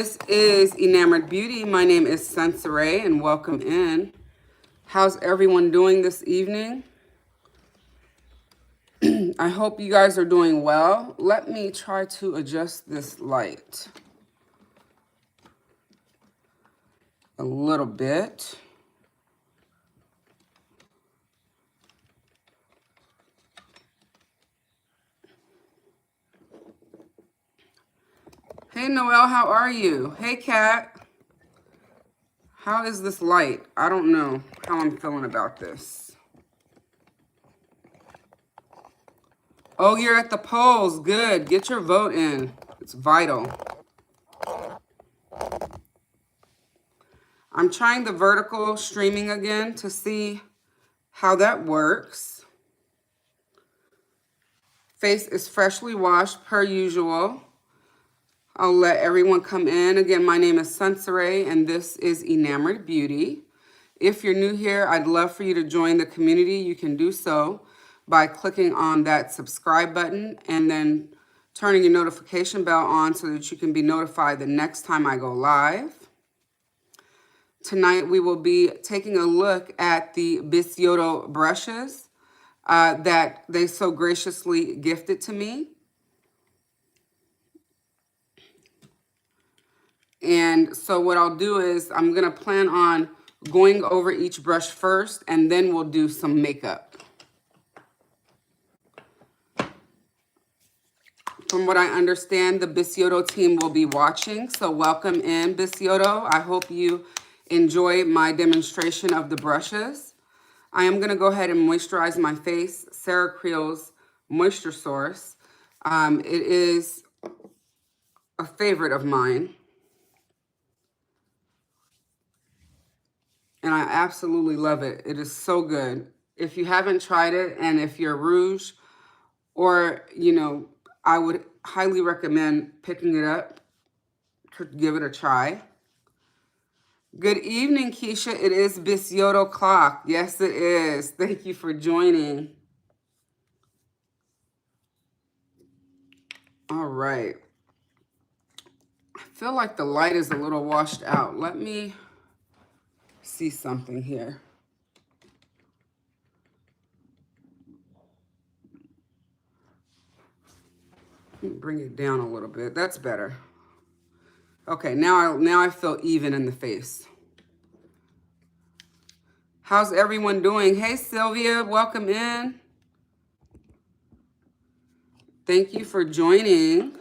This is Enamored Beauty. My name is Sensoray and welcome in. How's everyone doing this evening? I hope you guys are doing well. Let me try to adjust this light a little bit. Hey Noelle, how are you? Hey Kat. How is this light? I don't know how I'm feeling about this. Oh, you're at the polls. Good. Get your vote in. It's vital. I'm trying the vertical streaming again to see how that works. Face is freshly washed per usual. I'll let everyone come in. Again, my name is Sensoray and this is Enamored Beauty. If you're new here, I'd love for you to join the community. You can do so by clicking on that subscribe button and then turning your notification bell on so that you can be notified the next time I go live. Tonight, we will be taking a look at the Bissoto brushes that they so graciously gifted to me. And so what I'll do is I'm going to plan on going over each brush first, and then we'll do some makeup. From what I understand, the Bissoto team will be watching, so welcome in, Bissoto. I hope you enjoy my demonstration of the brushes. I am going to go ahead and moisturize my face. CeraCreel's Moisture Source. It is a favorite of mine. And I absolutely love it. It is so good. If you haven't tried it, and if you're rouge, or, you know, I would highly recommend picking it up to give it a try. Good evening, Keisha. It is Bissoto Clock. Yes, it is. Thank you for joining. All right. I feel like the light is a little washed out. Let me see something here. Bring it down a little bit. That's better. Okay, now I feel even in the face. How's everyone doing? Hey, Sylvia, welcome in. Thank you for joining.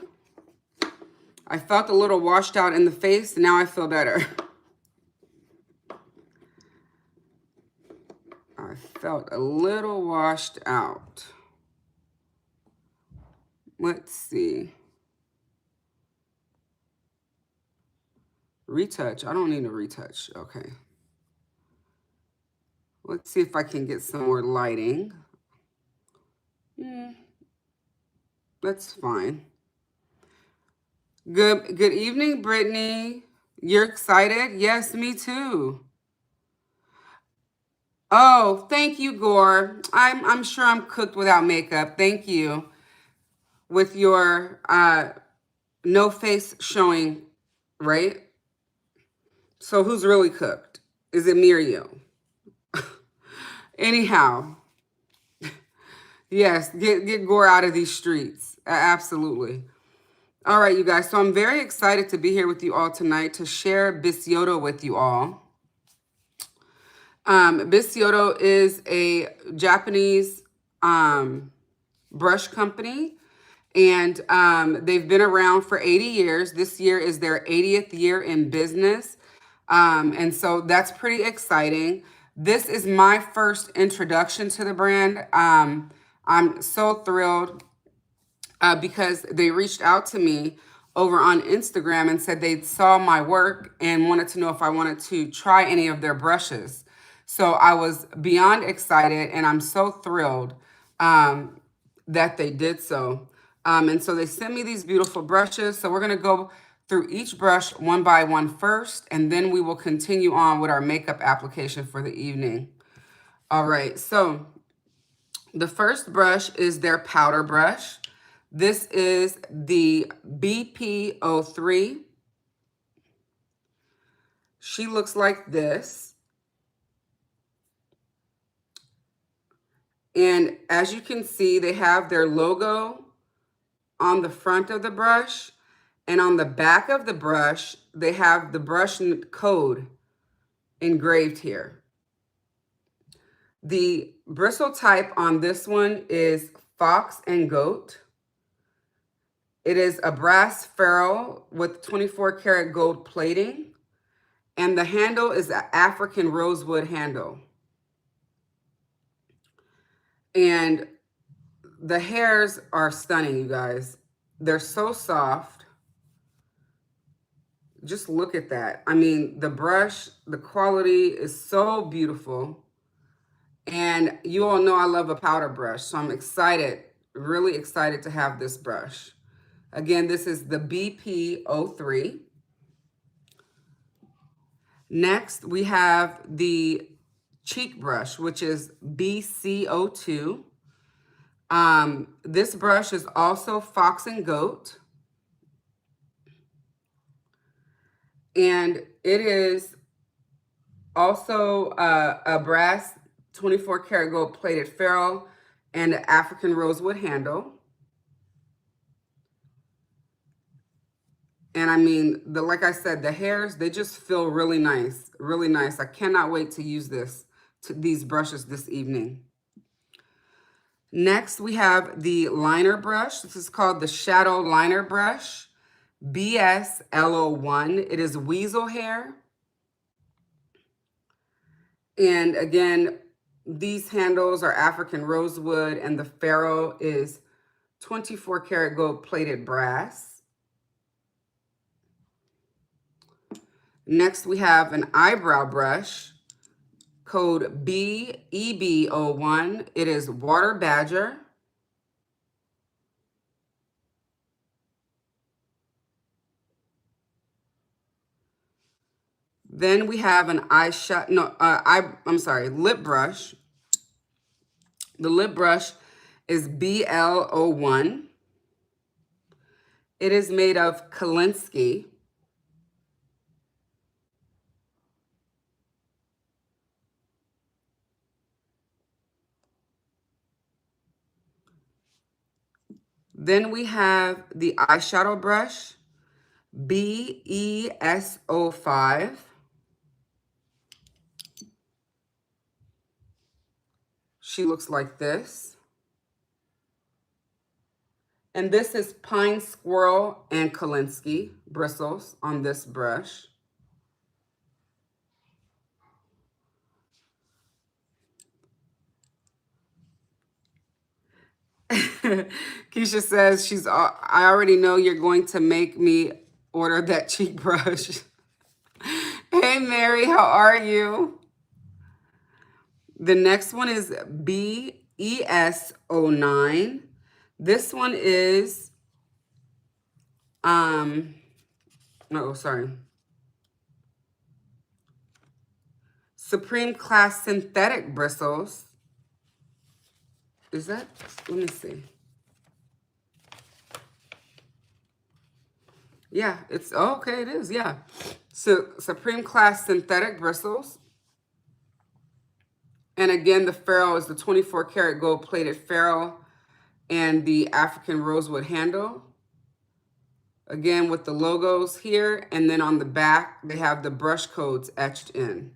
I felt a little washed out in the face. Now I feel better. I felt a little washed out. Let's see. Retouch. I don't need a retouch. Okay. Let's see if I can get some more lighting. That's fine. Good evening, Brittany. You're excited? Yes, me too. Oh, thank you, Gore. I'm sure I'm cooked without makeup. Thank you. With your no face showing, right? So who's really cooked? Is it me or you? Anyhow, yes, get Gore out of these streets. Absolutely. All right, you guys. So I'm very excited to be here with you all tonight to share Bissoto with you all. Bissoto is a Japanese brush company, and they've been around for 80 years. This year is their 80th year in business, and so that's pretty exciting. This is my first introduction to the brand. I'm so thrilled because they reached out to me over on Instagram and said they saw my work and wanted to know if I wanted to try any of their brushes. So I was beyond excited, and I'm so thrilled that they did so. And so they sent me these beautiful brushes. So we're going to go through each brush one by one first, and then we will continue on with our makeup application for the evening. All right, so the first brush is their powder brush. This is the BP03. She looks like this. And as you can see, they have their logo on the front of the brush. And on the back of the brush, they have the brush code engraved here. The bristle type on this one is Fox and Goat. It is a brass ferrule with 24 karat gold plating. And the handle is an African rosewood handle. And the hairs are stunning, you guys. They're so soft. Just look at that. I mean, the brush, the quality is so beautiful. And you all know I love a powder brush, so I'm excited, really excited to have this brush. Again, this is the BP03. Next, we have the cheek brush, which is BCO2. This brush is also Fox and Goat. And it is also a brass 24 karat gold plated ferrule and an African rosewood handle. And I mean, like I said, the hairs, they just feel really nice, really nice. I cannot wait to use these brushes this evening. Next, we have the liner brush. This is called the Shadow Liner Brush, BSLO1. It is Weasel hair. And again, these handles are African rosewood, and the ferrule is 24 karat gold plated brass. Next, we have an eyebrow brush, code BEB01. It is Water Badger. Then we have an lip brush. The lip brush is BL01. It is made of Kolinsky. Then we have the eyeshadow brush, BES05. She looks like this. And this is Pine Squirrel and Kolinsky bristles on this brush. Keisha says I already know you're going to make me order that cheek brush. Hey, Mary, how are you? The next one is BES09. This one is, Supreme Class Synthetic Bristles. Is that, let me see. Yeah, it's, oh, okay, it is, yeah. So, Supreme Class Synthetic Bristles. And again, the ferrule is the 24 karat gold plated ferrule and the African rosewood handle. Again, with the logos here, and then on the back, they have the brush codes etched in.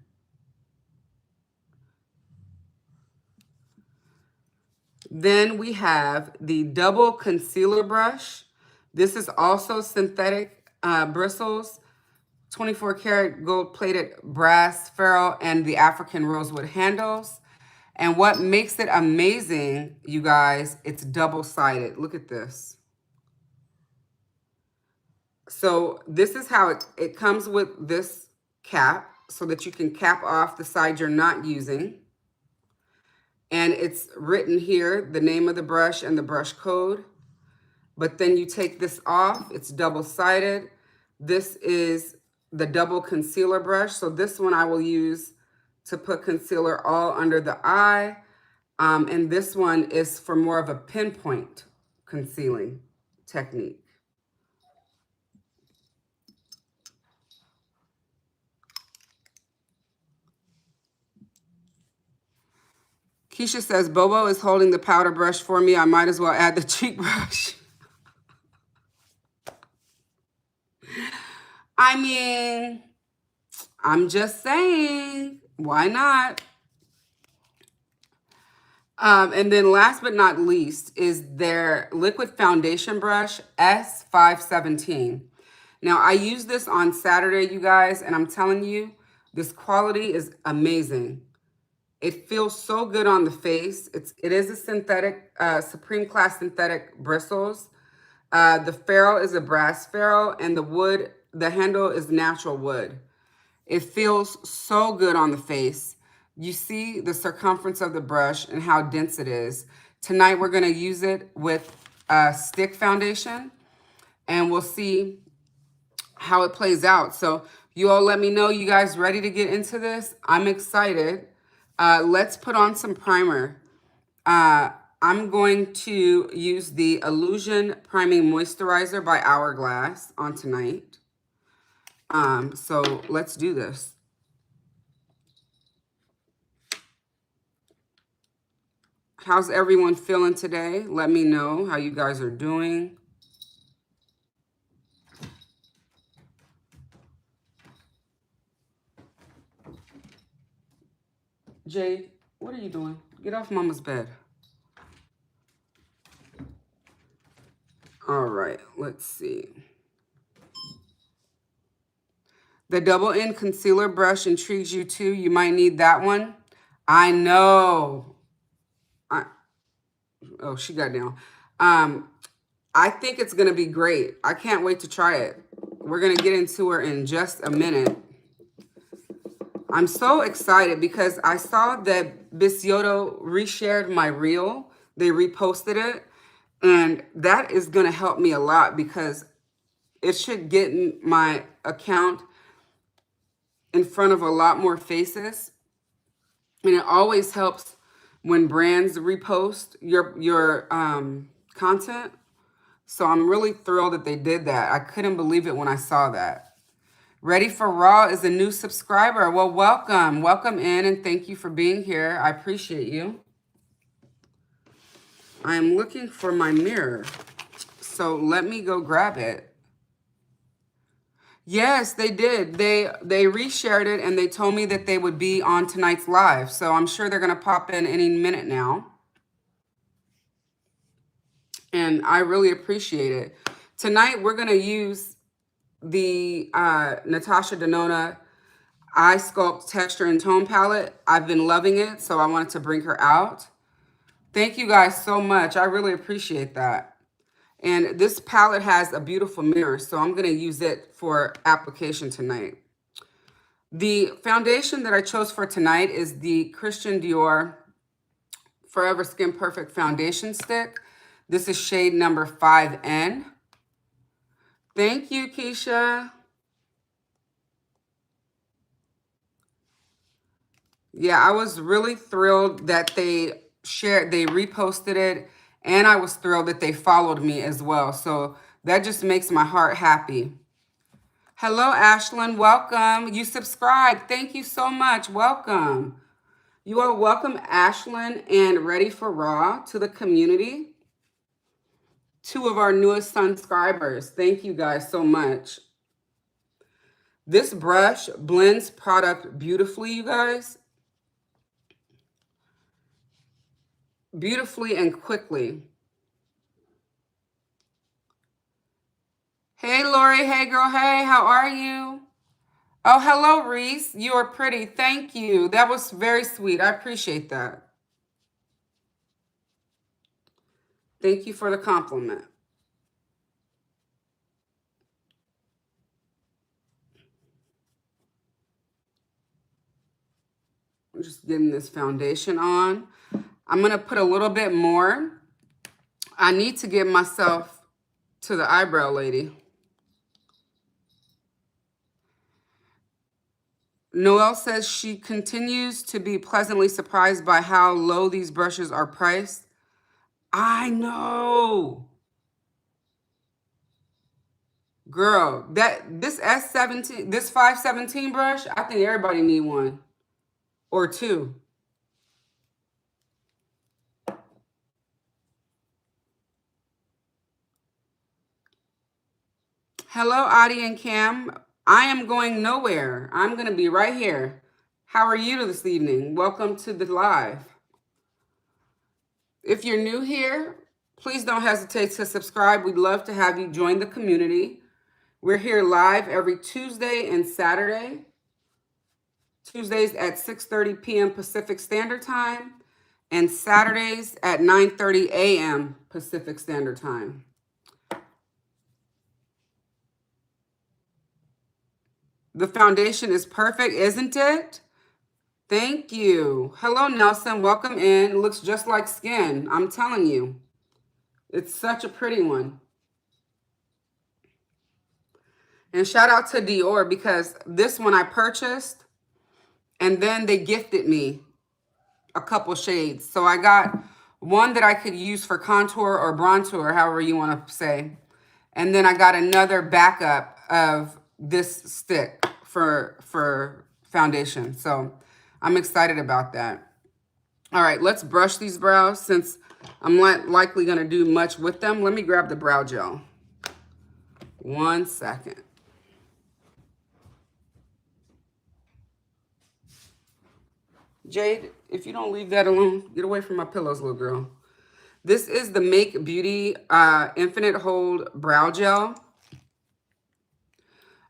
Then we have the double concealer brush. This is also synthetic bristles, 24 karat gold plated brass ferrule and the African rosewood handles. And what makes it amazing, you guys, it's double-sided. Look at this. So this is how it comes with this cap so that you can cap off the side you're not using. And it's written here, the name of the brush and the brush code. But then you take this off, it's double-sided. This is the double concealer brush. So this one I will use to put concealer all under the eye. And this one is for more of a pinpoint concealing technique. Keisha says, Bobo is holding the powder brush for me. I might as well add the cheek brush. I mean, I'm just saying, why not? And then last but not least is their liquid foundation brush, S517. Now, I used this on Saturday, you guys, and I'm telling you, this quality is amazing. It feels so good on the face. It is a synthetic, Supreme Class synthetic bristles. The ferrule is a brass ferrule, and the handle is natural wood. It feels so good on the face. You see the circumference of the brush and how dense it is. Tonight, we're going to use it with stick foundation, and we'll see how it plays out. So you all let me know, you guys ready to get into this? I'm excited. Let's put on some primer. I'm going to use the Illusion Priming Moisturizer by Hourglass on tonight. So let's do this. How's everyone feeling today? Let me know how you guys are doing. Jade, what are you doing? Get off Mama's bed. All right, let's see. The double end concealer brush intrigues you too. You might need that one. I know. Oh, she got down. I think it's going to be great. I can't wait to try it. We're going to get into her in just a minute. I'm so excited because I saw that Bisyodo reshared my reel. They reposted it. And that is going to help me a lot because it should get my account in front of a lot more faces. And it always helps when brands repost your content. So I'm really thrilled that they did that. I couldn't believe it when I saw that. Ready for Raw is a new subscriber. Well, welcome. Welcome in and thank you for being here. I appreciate you. I'm looking for my mirror. So let me go grab it. Yes, they did. They reshared it and they told me that they would be on tonight's live. So I'm sure they're going to pop in any minute now. And I really appreciate it. Tonight, we're going to use the Natasha Denona Eye Sculpt Texture and Tone Palette. I've been loving it, so I wanted to bring her out. Thank you guys so much. I really appreciate that. And this palette has a beautiful mirror, so I'm going to use it for application tonight. The foundation that I chose for tonight is the Christian Dior Forever Skin Perfect Foundation Stick. This is shade number 5N. Thank you, Keisha. Yeah, I was really thrilled that they reposted it, and I was thrilled that they followed me as well. So that just makes my heart happy. Hello, Ashlyn. Welcome. You subscribed. Thank you so much. Welcome. You are welcome, Ashlyn and Ready for Raw to the community. 2 of our newest subscribers. Thank you guys so much. This brush blends product beautifully, you guys. Beautifully and quickly. Hey, Lori. Hey, girl. Hey, how are you? Oh, hello, Reese. You are pretty. Thank you. That was very sweet. I appreciate that. Thank you for the compliment. I'm just getting this foundation on. I'm going to put a little bit more. I need to get myself to the eyebrow lady. Noelle says she continues to be pleasantly surprised by how low these brushes are priced. I know. Girl, this S17, this 517 brush, I think everybody need one or 2. Hello, Audie and Cam. I am going nowhere. I'm going to be right here. How are you this evening? Welcome to the live. If you're new here, please don't hesitate to subscribe. We'd love to have you join the community. We're here live every Tuesday and Saturday. Tuesdays at 6:30 p.m. Pacific Standard Time and Saturdays at 9:30 a.m. Pacific Standard Time. The foundation is perfect, isn't it? Thank you. Hello, Nelson. Welcome in. It looks just like skin. I'm telling you. It's such a pretty one. And shout out to Dior because this one I purchased and then they gifted me a couple shades. So I got one that I could use for contour or bronzer, however you want to say. And then I got another backup of this stick for foundation. So I'm excited about that. All right, let's brush these brows since I'm not likely going to do much with them. Let me grab the brow gel. 1 second. Jade, if you don't leave that alone, get away from my pillows, little girl. This is the Make Beauty Infinite Hold Brow Gel.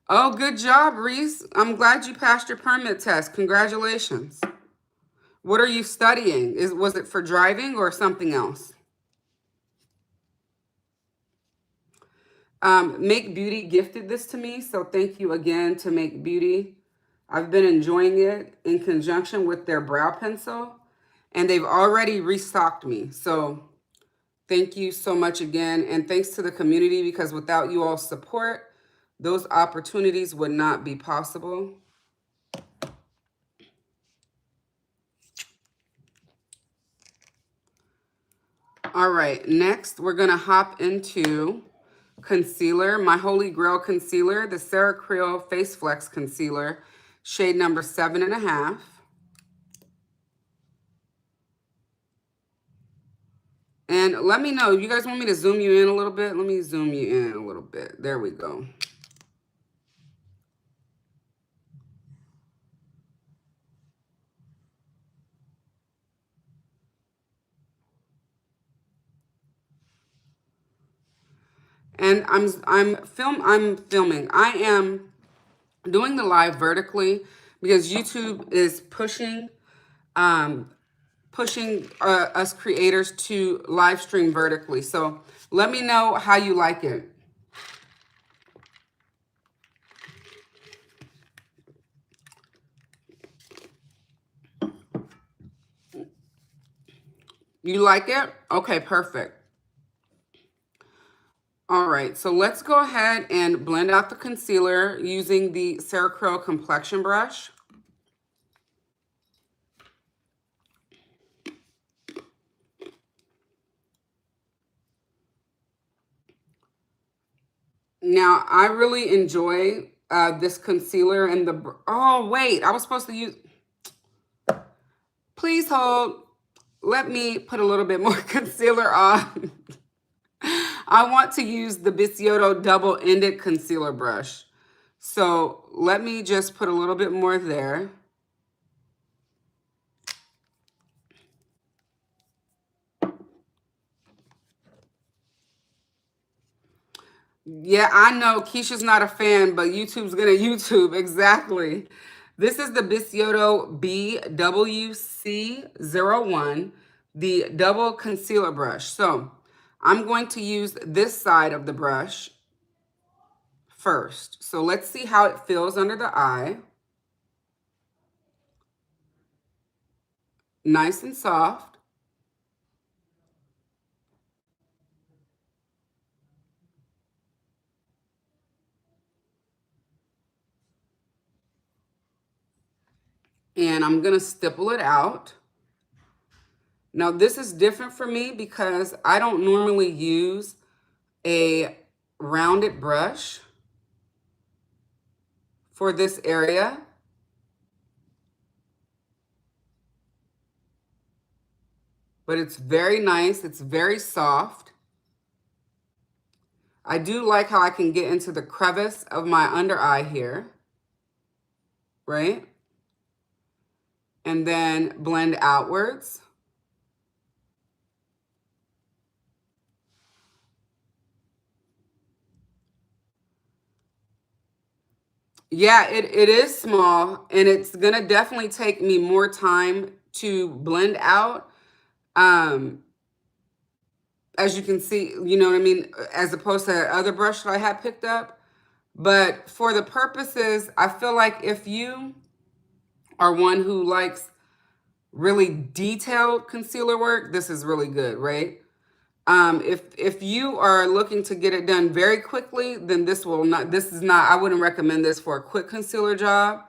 Oh, good job, Reese. I'm glad you passed your permit test. Congratulations. What are you studying? Was it for driving or something else? Make Beauty gifted this to me, so thank you again to Make Beauty. I've been enjoying it in conjunction with their brow pencil, and they've already restocked me. So thank you so much again, and thanks to the community because without you all support, those opportunities would not be possible. All right, next we're gonna hop into concealer, my Holy Grail concealer, the Sarah Creel Face Flex Concealer, shade number 7.5. And let me know, you guys want me to zoom you in a little bit? Let me zoom you in a little bit. There we go. And I'm filming. I am doing the live vertically because YouTube is pushing us creators to live stream vertically. So let me know how you like it. You like it? Okay, perfect. All right, so let's go ahead and blend out the concealer using the Sarah Creel complexion brush. Now, I really enjoy this concealer and the... Oh, wait, I was supposed to use... Please hold. Let me put a little bit more concealer on. I want to use the Bissoto double-ended concealer brush. So let me just put a little bit more there. Yeah, I know Keisha's not a fan, but YouTube's gonna YouTube, exactly. This is the Bissoto BWC01, the double concealer brush. So I'm going to use this side of the brush first. So let's see how it feels under the eye. Nice and soft. And I'm gonna stipple it out. Now this is different for me because I don't normally use a rounded brush for this area. But it's very nice, it's very soft. I do like how I can get into the crevice of my under eye here, right? And then blend outwards. Yeah, it is small, and it's gonna definitely take me more time to blend out. Um, as you can see, you know what I mean, as opposed to that other brush that I had picked up. But for the purposes, I feel like if you are one who likes really detailed concealer work, this is really good, right? If you are looking to get it done very quickly, then this is not, I wouldn't recommend this for a quick concealer job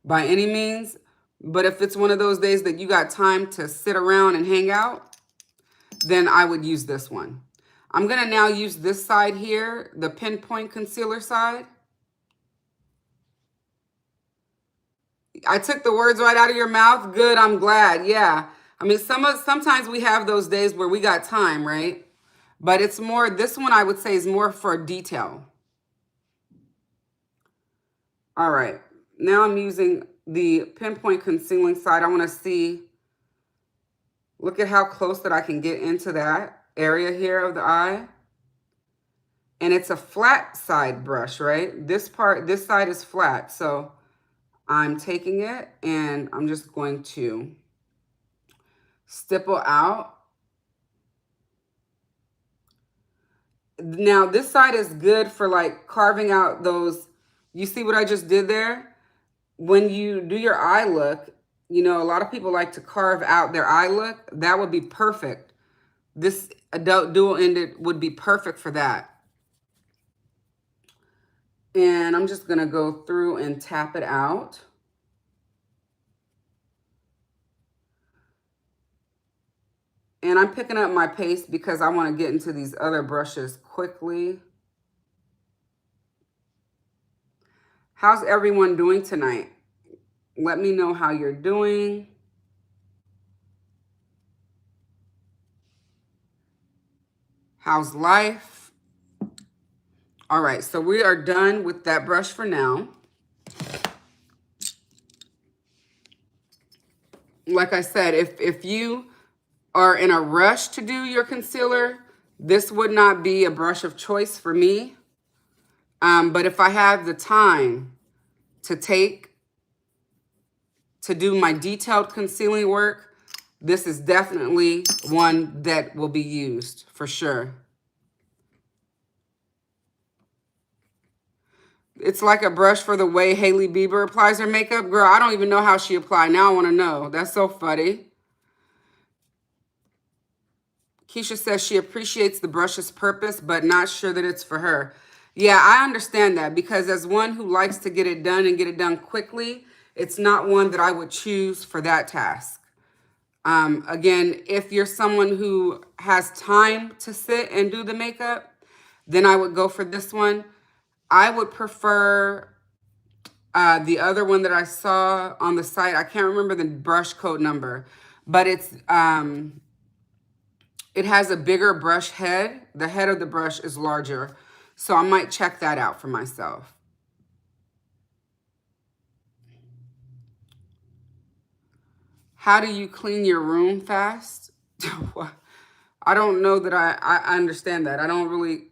by any means. But if it's one of those days that you got time to sit around and hang out, then I would use this one. I'm gonna now use this side here, the pinpoint concealer side. I took the words right out of your mouth. Good, I'm glad. Yeah. I mean, sometimes we have those days where we got time, right? But it's more, this one I would say is more for detail. All right. Now I'm using the pinpoint concealing side. I want to see, look at how close that I can get into that area here of the eye. And it's a flat side brush, right? This side is flat. So I'm taking it and I'm just going to stipple out. Now this side is good for like carving out those, you see what I just did there? When you do your eye look, you know, a lot of people like to carve out their eye look. That would be perfect. This adult dual-ended would be perfect for that. And I'm just gonna go through and tap it out. And I'm picking up my pace because I want to get into these other brushes quickly. How's everyone doing tonight? Let me know how you're doing. How's life? All right, so we are done with that brush for now. Like I said, if you are in a rush to do your concealer, this would not be a brush of choice for me. But if I have the time to do my detailed concealing work, this is definitely one that will be used for sure. It's like a brush for the way Hailey Bieber applies her makeup. Girl, I don't even know how she applied. Now I want to know. That's so funny. Keisha says she appreciates the brush's purpose, but not sure that it's for her. Yeah, I understand that because as one who likes to get it done and get it done quickly, it's not one that I would choose for that task. Again, if you're someone who has time to sit and do the makeup, then I would go for this one. I would prefer the other one that I saw on the site. I can't remember the brush code number, but it's it has a bigger brush head. The head of the brush is larger. So I might check that out for myself. How do you clean your room fast? I don't know that I understand that. I don't really.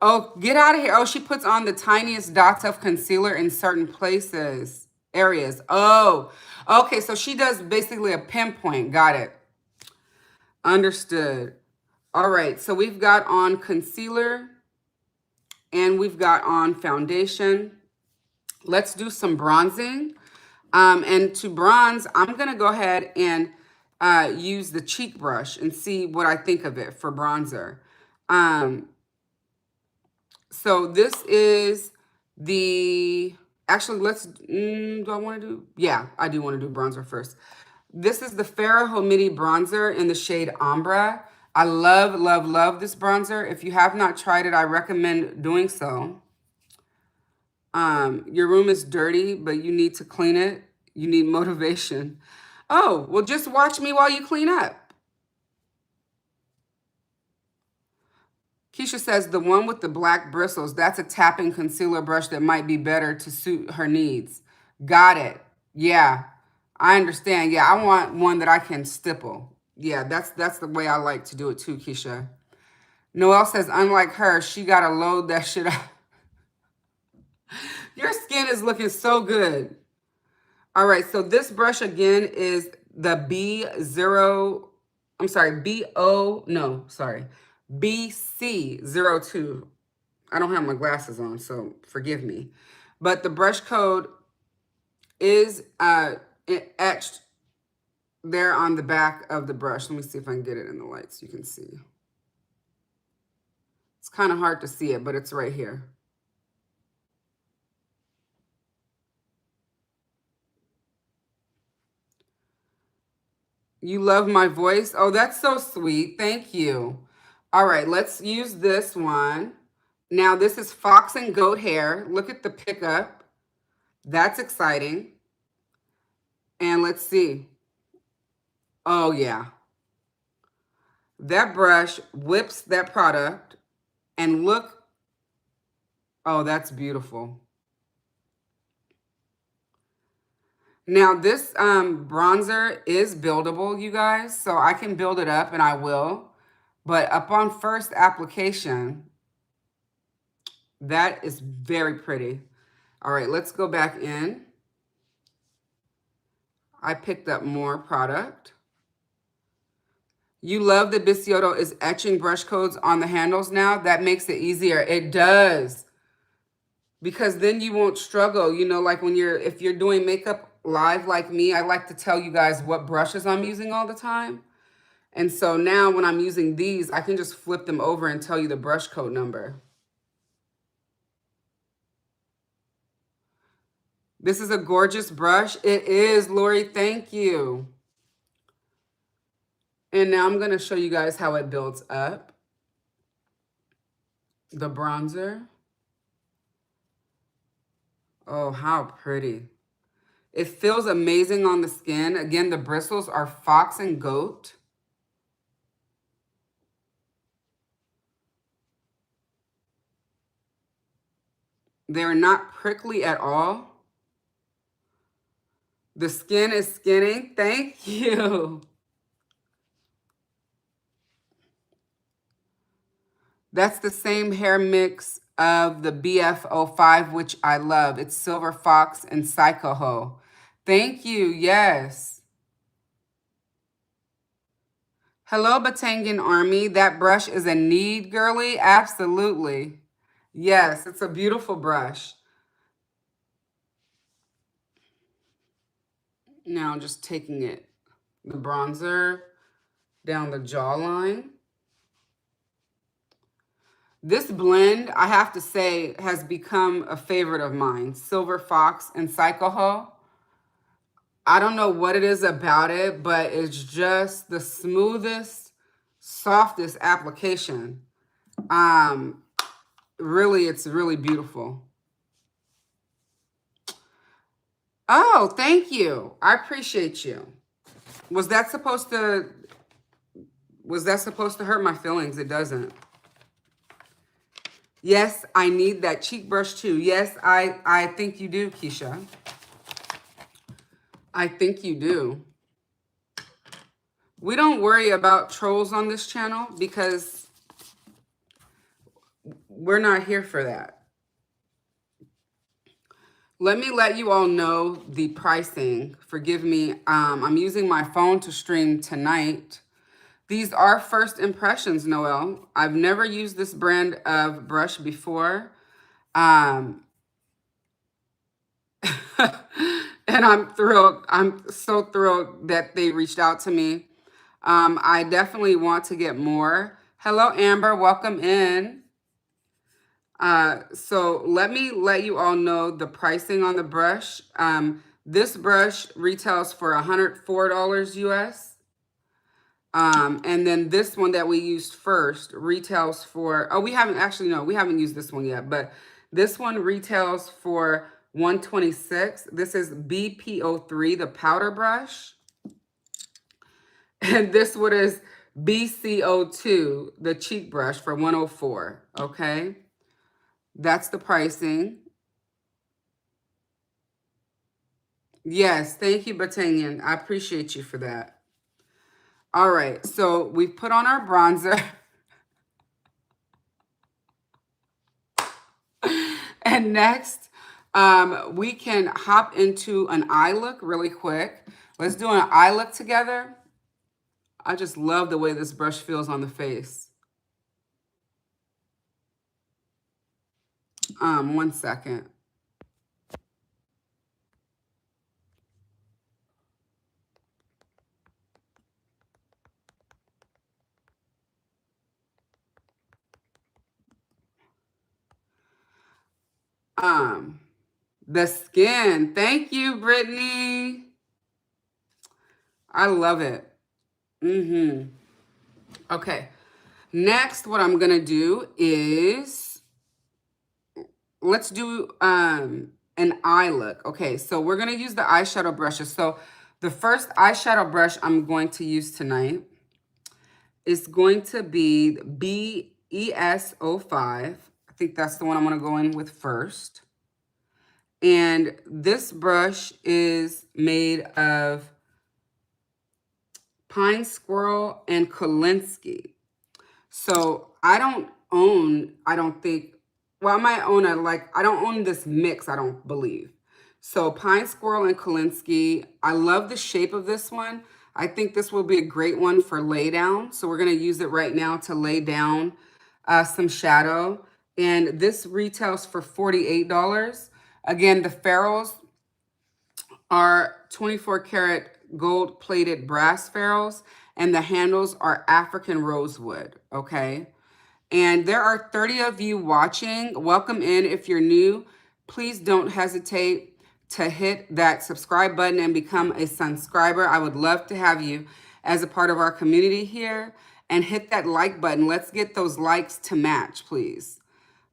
Oh, get out of here. Oh, she puts on the tiniest dots of concealer in certain places, areas. Oh, okay. So she does basically a pinpoint. Got it. Understood. All right. So we've got on concealer and we've got on foundation. Let's do some bronzing. And to bronze, I'm going to go ahead and use the cheek brush and see what I think of it for bronzer. So this is the, actually do I want to do? Yeah, I do want to do bronzer first. This is the Farrah Homidi bronzer in the shade Ombre. I love, love, love this bronzer. If you have not tried it, I recommend doing so. Your room is dirty, but you need to clean it. You need motivation. Oh, well, just watch me while you clean up. Keisha says the one with the black bristles, that's a tapping concealer brush that might be better to suit her needs. Got it. Yeah, I understand. Yeah, I want one that I can stipple. Yeah, that's the way I like to do it too, Keisha. Noelle says, unlike her, she got to load that shit up. Your skin is looking so good. All right, so this brush again is the B0, I'm sorry, BO, no, sorry, BC02. I don't have my glasses on, so forgive me. But the brush code is etched there on the back of the brush. Let me see if I can get it in the light so you can see. It's kind of hard to see it, but it's right here. You love my voice? Oh, that's so sweet. Thank you. All right, let's use this one. Now, this is fox and goat hair. Look at the pickup. That's exciting. And let's see. Oh, yeah. That brush whips that product. And look. Oh, that's beautiful. Now, this bronzer is buildable, you guys. So I can build it up, and I will. But upon first application, that is very pretty. All right, let's go back in. I picked up more product. You love that Bissoto is etching brush codes on the handles now. That makes it easier. It does. Because then you won't struggle. You know, like when if you're doing makeup live like me, I like to tell you guys what brushes I'm using all the time. And so now when I'm using these, I can just flip them over and tell you the brush code number. This is a gorgeous brush. It is, Lori. Thank you. And now I'm going to show you guys how it builds up. The bronzer. Oh, how pretty. It feels amazing on the skin. Again, the bristles are fox and goat. They're not prickly at all. The skin is skinning. Thank you. That's the same hair mix of the BF05, which I love. It's Silver Fox and Psycho. Thank you. Yes. Hello, Batangan Army. That brush is a need, girly. Absolutely. Yes, it's a beautiful brush. Now just taking it, the bronzer down the jawline. This blend, I have to say, has become a favorite of mine. Silver Fox and Psycho. I don't know what it is about it, but it's just the smoothest, softest application. Really, it's really beautiful. Oh, thank you. I appreciate you. Was that supposed to hurt my feelings? It doesn't. Yes, I need that cheek brush too. Yes, I think you do, Keisha. I think you do. We don't worry about trolls on this channel because we're not here for that. Let me let you all know the pricing. Forgive me. I'm using my phone to stream tonight. These are first impressions, Noelle. I've never used this brand of brush before. And I'm thrilled. I'm so thrilled that they reached out to me. I definitely want to get more. Hello, Amber. Welcome in. So let me let you all know the pricing on the brush. This brush retails for $104 US. And then this one that we used first retails for, oh, we haven't used this one yet, but this one retails for $126. This is BPO3, the powder brush. And this one is BCO2, the cheek brush for 104. Okay. That's the pricing. Yes, thank you, Batangan. I appreciate you for that. All right, so we put on our bronzer. And next, we can hop into an eye look really quick. Let's do an eye look together. I just love the way this brush feels on the face. 1 second. The skin. Thank you, Brittany. I love it. Okay. Next, what I'm gonna do is let's do an eye look. Okay, so we're gonna use the eyeshadow brushes. So the first eyeshadow brush I'm going to use tonight is going to be BES05. I think that's the one I'm gonna go in with first. And this brush is made of pine squirrel and Kolinsky. So I don't think, well, I might own I don't own this mix, I don't believe. So pine squirrel and Kolinsky, I love the shape of this one. I think this will be a great one for lay down. So we're gonna use it right now to lay down some shadow. And this retails for $48. Again, the ferrules are 24 karat gold plated brass ferrules, and the handles are African rosewood, okay? And there are 30 of you watching. Welcome in. If you're new, please don't hesitate to hit that subscribe button and become a subscriber. I would love to have you as a part of our community here. And hit that like button. Let's get those likes to match, please.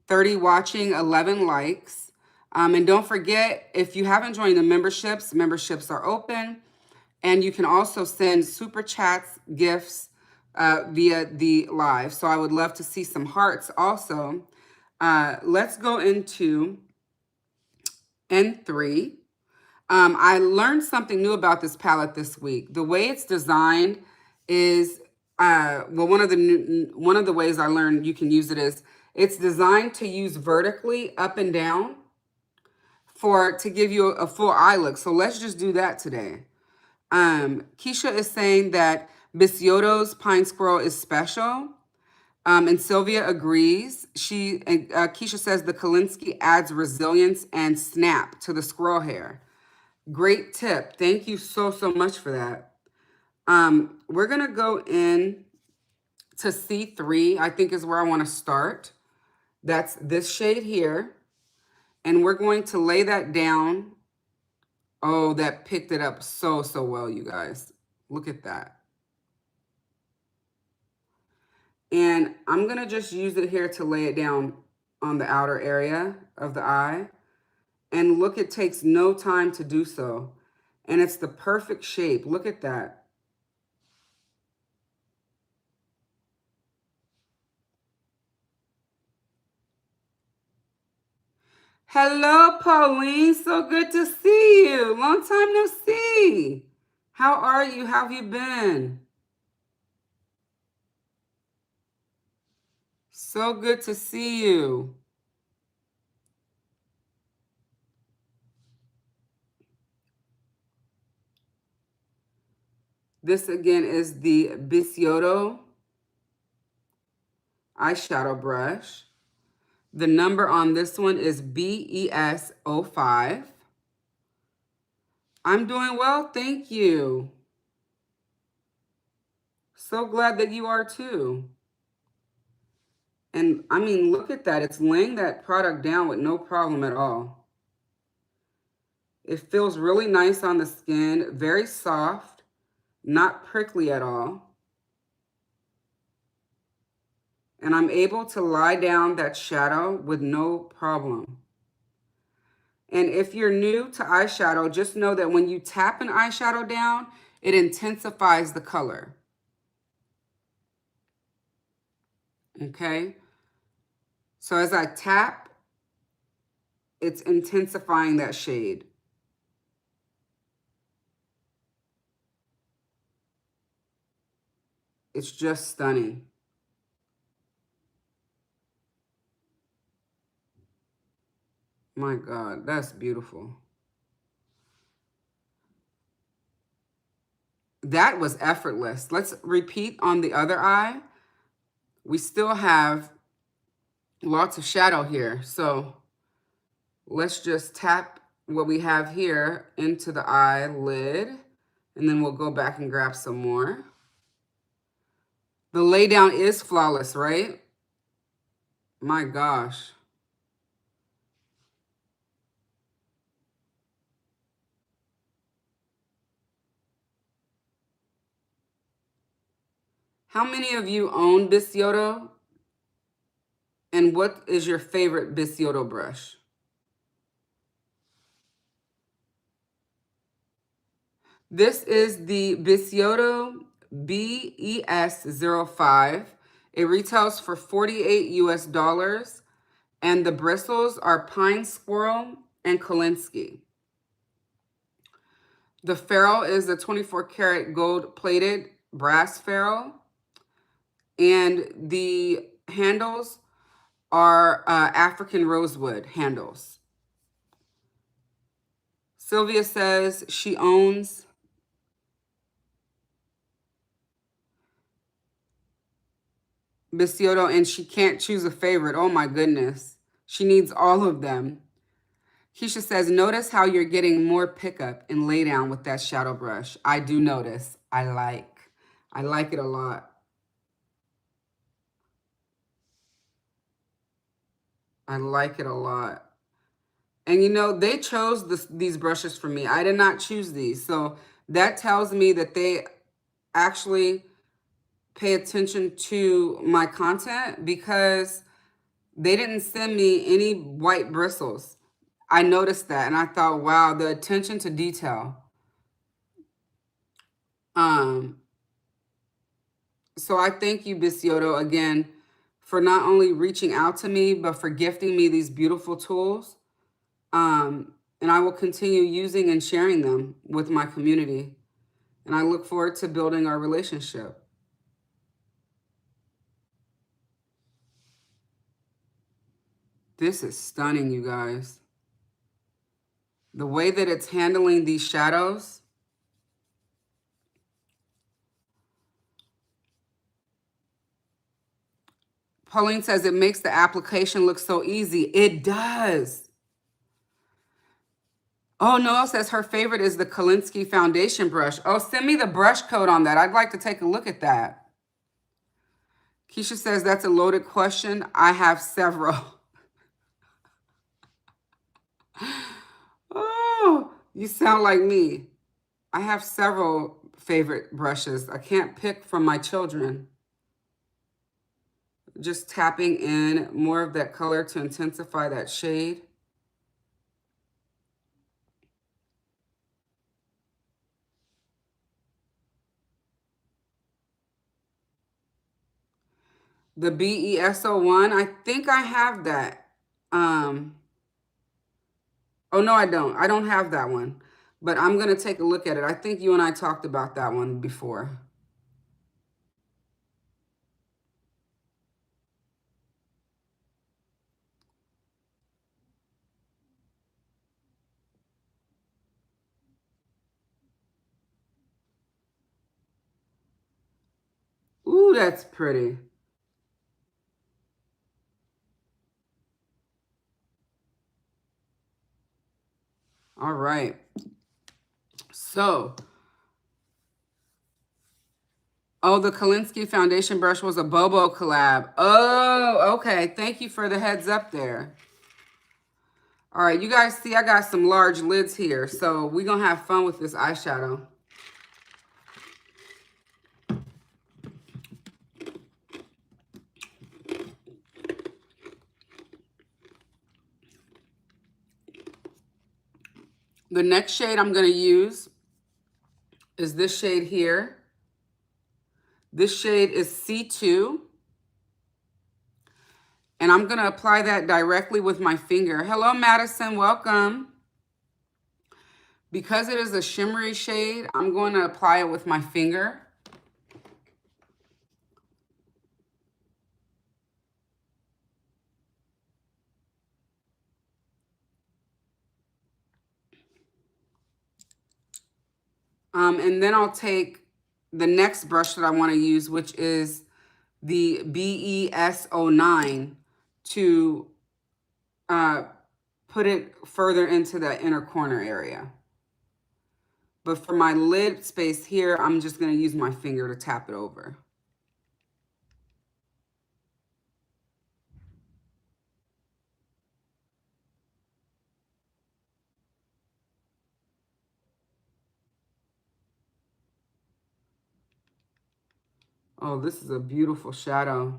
30 watching, 11 likes. And don't forget, if you haven't joined the memberships, memberships are open. And you can also send super chats, gifts via the live. So I would love to see some hearts also. Let's go into N3. I learned something new about this palette this week. The way it's designed is, well, one of the ways I learned you can use it is it's designed to use vertically up and down to give you a full eye look. So let's just do that today. Keisha is saying that Bisyodo's Pine Squirrel is special. And Sylvia agrees. Keisha says the Kolinsky adds resilience and snap to the squirrel hair. Great tip. Thank you so much for that. We're going to go in to C3, I think is where I want to start. That's this shade here. And we're going to lay that down. Oh, that picked it up so well, you guys. Look at that. And I'm going to just use it here to lay it down on the outer area of the eye. And look, it takes no time to do so. And it's the perfect shape. Look at that. Hello, Pauline. So good to see you. Long time no see. How are you? How have you been? So good to see you. This again is the Bisyodo eyeshadow brush. The number on this one is BES05. I'm doing well, thank you. So glad that you are too. And I mean, look at that. It's laying that product down with no problem at all. It feels really nice on the skin, very soft, not prickly at all. And I'm able to lie down that shadow with no problem. And if you're new to eyeshadow, just know that when you tap an eyeshadow down, it intensifies the color. Okay? So as I tap, it's intensifying that shade. It's just stunning. My God, that's beautiful. That was effortless. Let's repeat on the other eye. We still have lots of shadow here. So let's just tap what we have here into the eyelid, and then we'll go back and grab some more. The lay down is flawless, right? My gosh. How many of you own Bissoto? And what is your favorite Bissoto brush? This is the Bissoto BES05. It retails for 48 US dollars. And the bristles are pine squirrel and Kolinsky. The ferrule is a 24 karat gold plated brass ferrule. And the handles are African rosewood handles. Sylvia says she owns Bissoto and she can't choose a favorite. Oh my goodness. She needs all of them. Keisha says, notice how you're getting more pickup and lay down with that shadow brush. I do notice. I like it a lot. I like it a lot. And you know, they chose these brushes for me. I did not choose these. So that tells me that they actually pay attention to my content because they didn't send me any white bristles. I noticed that and I thought, wow, the attention to detail. So I thank you, Bissoto, again, for not only reaching out to me, but for gifting me these beautiful tools. And I will continue using and sharing them with my community. And I look forward to building our relationship. This is stunning, you guys. The way that it's handling these shadows. Pauline says it makes the application look so easy. It does. Oh, Noelle says her favorite is the Kolinsky foundation brush. Oh, send me the brush code on that. I'd like to take a look at that. Keisha says that's a loaded question. I have several. Oh, you sound like me. I have several favorite brushes. I can't pick from my children. Just tapping in more of that color to intensify that shade. The BESO1, I think I have that. Oh, no, I don't. I don't have that one. But I'm going to take a look at it. I think you and I talked about that one before. Ooh, that's pretty. All right. So, oh, the Kolinsky foundation brush was a Bobo collab. Oh, okay. Thank you for the heads up there. All right, you guys see I got some large lids here, so we're going to have fun with this eyeshadow. The next shade I'm going to use is this shade here. This shade is C2. And I'm going to apply that directly with my finger. Hello, Madison. Welcome. Because it is a shimmery shade, I'm going to apply it with my finger. And then I'll take the next brush that I want to use, which is the BES09, to put it further into the inner corner area. But for my lid space here, I'm just going to use my finger to tap it over. Oh, this is a beautiful shadow.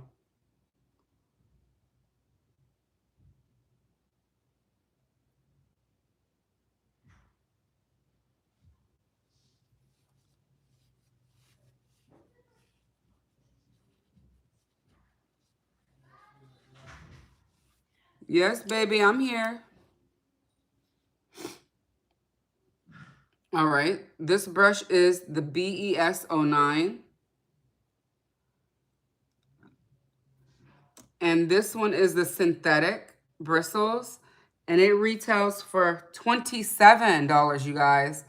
Yes, baby, I'm here. All right, this brush is the BES09. And this one is the synthetic bristles. And it retails for $27, you guys.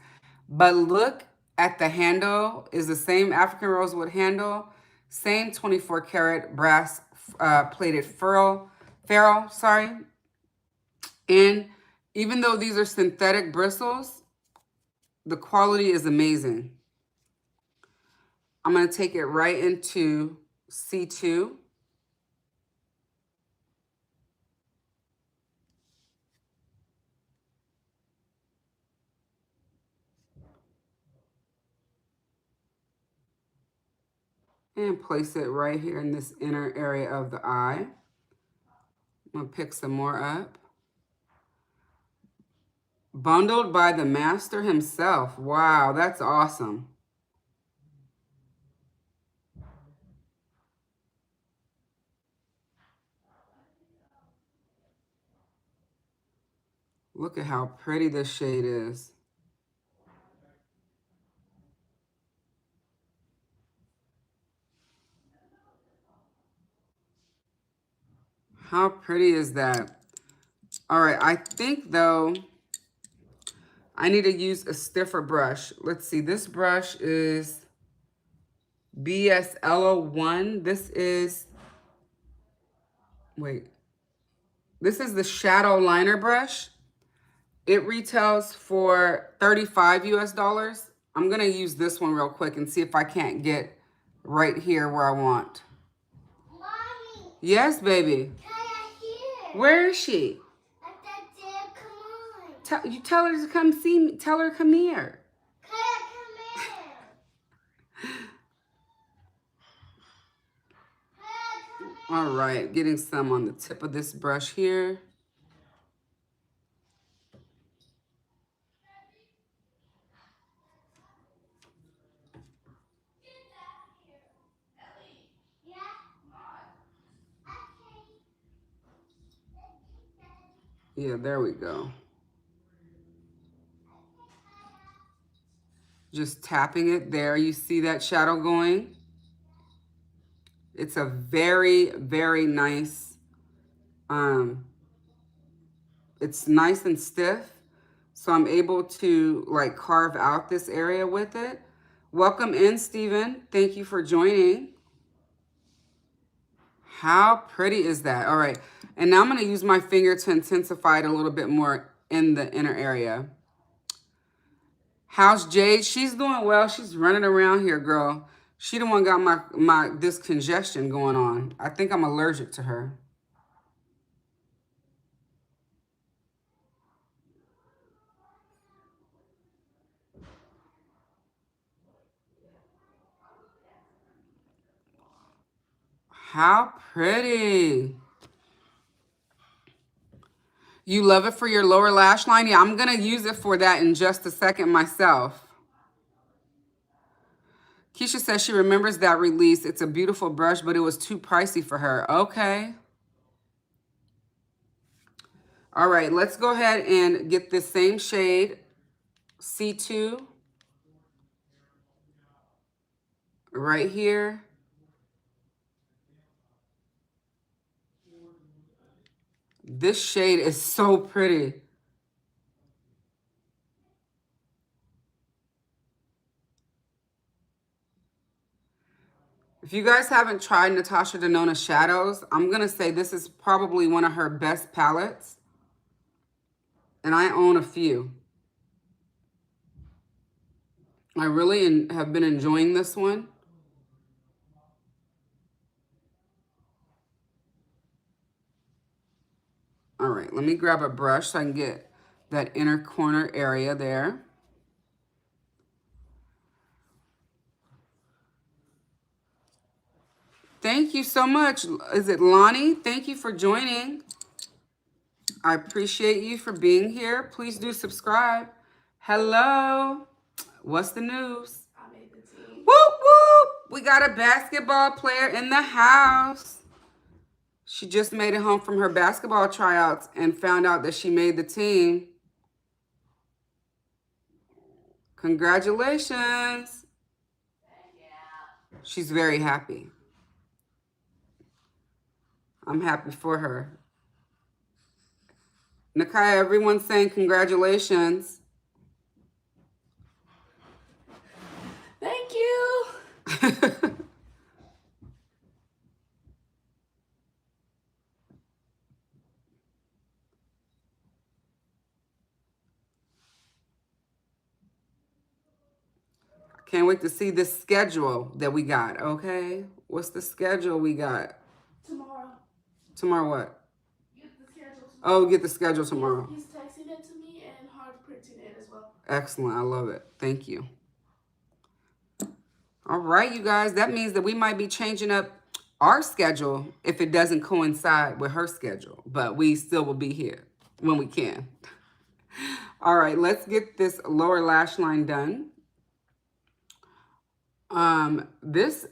But look at the handle, is the same African rosewood handle, same 24 karat brass plated ferrule, sorry. And even though these are synthetic bristles, the quality is amazing. I'm going to take it right into C2. And place it right here in this inner area of the eye. I'm going to pick some more up. Bundled by the master himself. Wow, that's awesome. Look at how pretty this shade is. How pretty is that? All right, I think though, I need to use a stiffer brush. Let's see, this brush is BSL01. This is, wait, this is the shadow liner brush. It retails for 35 US dollars. I'm gonna use this one real quick and see if I can't get right here where I want. Mommy. Yes, baby. Here. Where is she? At that there, come on. You tell her to come see me. Tell her to come here. Come here. All right, getting some on the tip of this brush here. Yeah, there we go. Just tapping it there. You see that shadow going? It's a very, very nice, it's nice and stiff. So I'm able to like carve out this area with it. Welcome in, Stephen. Thank you for joining. How pretty is that? All right. And now I'm going to use my finger to intensify it a little bit more in the inner area. How's Jade? She's doing well. She's running around here, girl. She the one got this congestion going on. I think I'm allergic to her. How pretty. You love it for your lower lash line? Yeah, I'm going to use it for that in just a second myself. Keisha says she remembers that release. It's a beautiful brush, but it was too pricey for her. Okay. All right, let's go ahead and get this same shade, C2, right here. This shade is so pretty. If you guys haven't tried Natasha Denona shadows, I'm going to say this is probably one of her best palettes. And I own a few. I really have been enjoying this one. All right, let me grab a brush so I can get that inner corner area there. Thank you so much. Is it Lonnie? Thank you for joining. I appreciate you for being here. Please do subscribe. Hello. What's the news? I made the team. Whoop, whoop. We got a basketball player in the house. She just made it home from her basketball tryouts and found out that she made the team. Congratulations. She's very happy. I'm happy for her. Nakai, everyone's saying congratulations. Thank you. Can't wait to see the schedule that we got, okay? What's the schedule we got? Tomorrow. Tomorrow what? Get the schedule tomorrow. Oh, get the schedule tomorrow. He's texting it to me and hard printing it as well. Excellent. I love it. Thank you. All right, you guys. That means that we might be changing up our schedule if it doesn't coincide with her schedule. But we still will be here when we can. All right, let's get this lower lash line done. This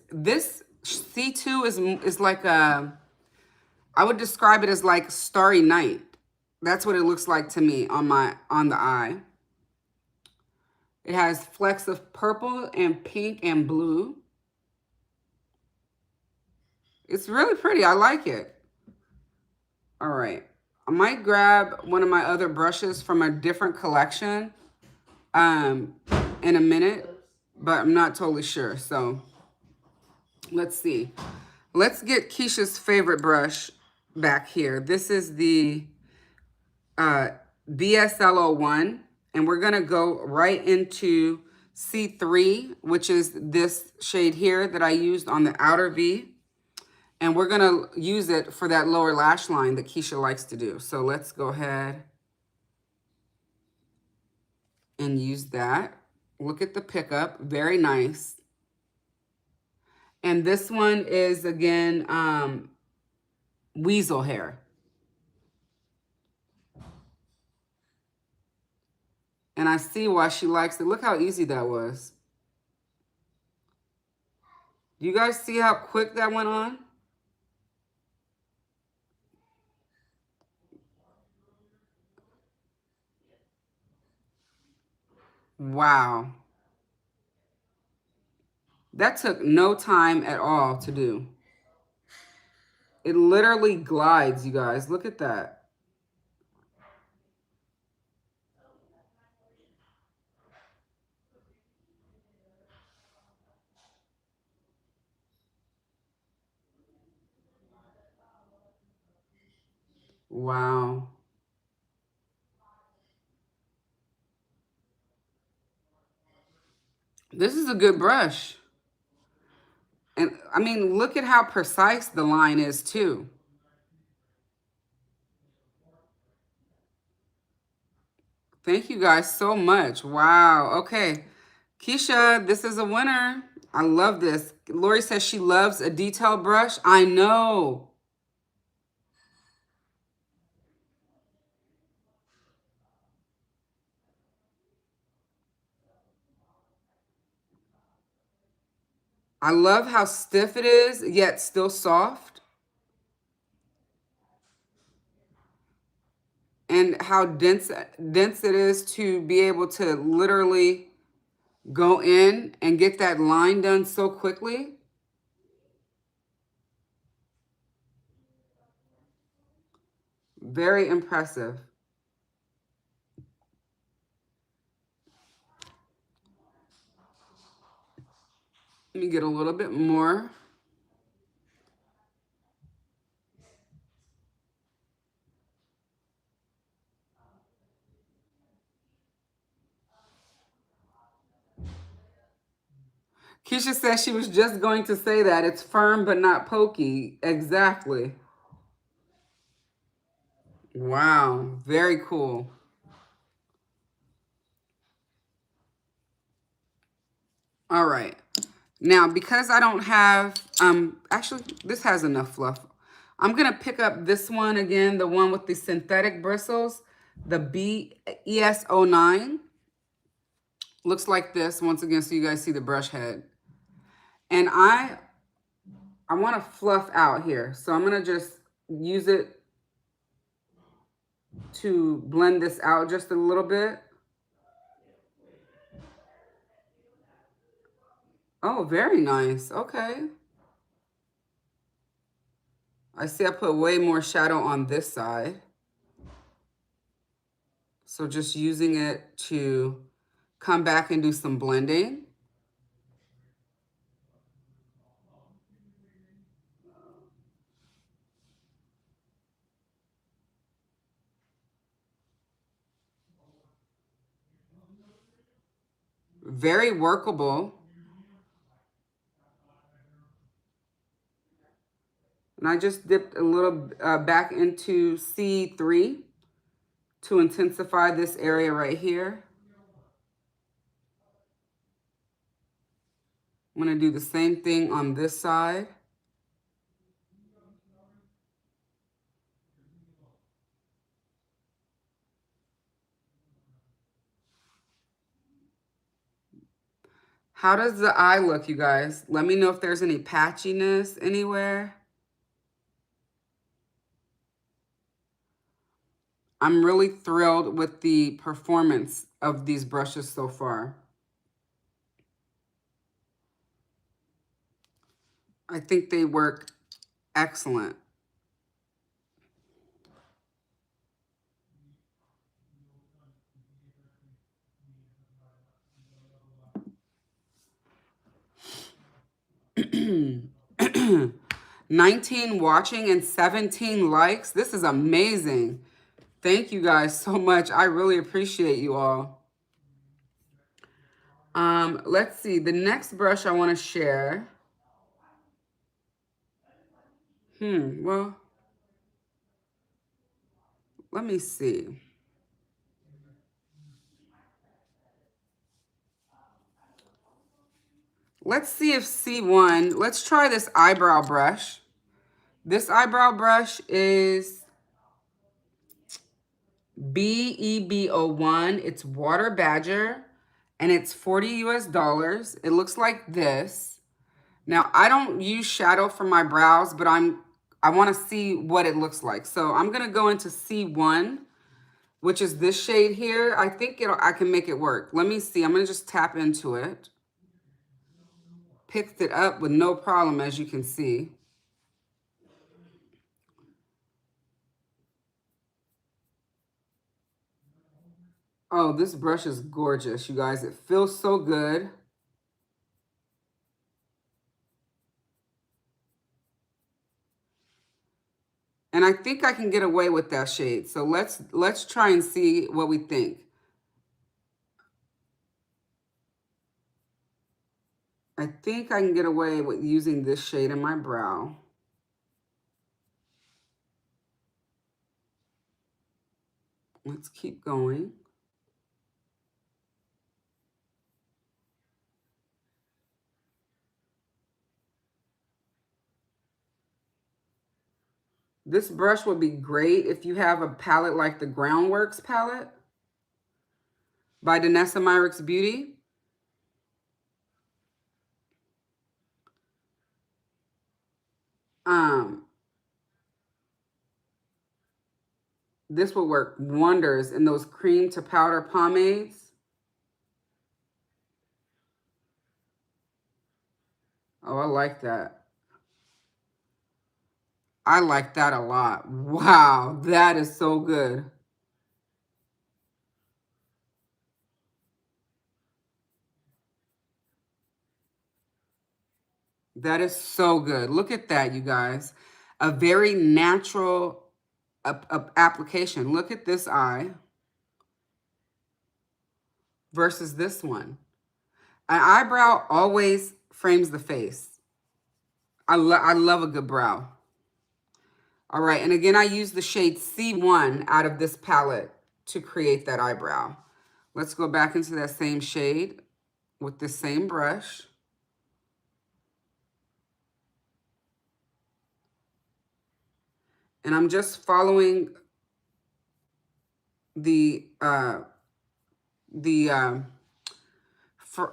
C2 is like a, I would describe it as like Starry Night. That's what it looks like to me on the eye. It has flecks of purple and pink and blue. It's really pretty. I like it. All right. I might grab one of my other brushes from a different collection in a minute, but I'm not totally sure. So let's see. Let's get Keisha's favorite brush back here. This is the BSL01, and we're going to go right into C3, which is this shade here that I used on the outer V. And we're going to use it for that lower lash line that Keisha likes to do. So let's go ahead and use that. Look at the pickup. Very nice. And this one is, again, Weasel hair. And I see why she likes it. Look how easy that was. Do you guys see how quick that went on? Wow. That took no time at all to do. It literally glides, you guys. Look at that. Wow. This is a good brush. And I mean, look at how precise the line is too. Thank you guys so much. Wow. Okay. Keisha, this is a winner. I love this. Lori says she loves a detail brush. I know. I love how stiff it is, yet still soft. and how dense it is to be able to literally go in and get that line done so quickly. Very impressive. Let me get a little bit more. Keisha says she was just going to say that. It's firm but not pokey. Exactly. Wow. Very cool. All right. Now, because I don't have, actually, this has enough fluff. I'm going to pick up this one again, the one with the synthetic bristles, the BES09. Looks like this, once again, so you guys see the brush head. And I want to fluff out here. So I'm going to just use it to blend this out just a little bit. Oh, very nice. Okay. I see I put way more shadow on this side. So just using it to come back and do some blending. Very workable. And I just dipped a little back into C3 to intensify this area right here. I'm going to do the same thing on this side. How does the eye look, you guys? Let me know if there's any patchiness anywhere. I'm really thrilled with the performance of these brushes so far. I think they work excellent. $19 watching and 17 likes. This is amazing. Thank you guys so much. I really appreciate you all. Let's see. The next brush I want to share. Well, let me see. Let's see if C1, let's try this eyebrow brush. This eyebrow brush is BEBO1. It's Water Badger, and it's $40 US. It looks like this. Now, I don't use shadow for my brows, but I want to see what it looks like. So I'm going to go into C1, which is this shade here. I think I can make it work. Let me see. I'm going to just tap into it. Picked it up with no problem, as you can see. Oh, this brush is gorgeous, you guys. It feels so good. And I think I can get away with that shade. So let's try and see what we think. I think I can get away with using this shade in my brow. Let's keep going. This brush would be great if you have a palette like the Groundworks palette by Danessa Myricks Beauty. This will work wonders in those cream to powder pomades. Oh, I like that. I like that a lot. Wow, that is so good. That is so good. Look at that, you guys. A very natural application. Look at this eye versus this one. An eyebrow always frames the face. I love a good brow. All right, and again, I use the shade C1 out of this palette to create that eyebrow. Let's go back into that same shade with the same brush. And I'm just following the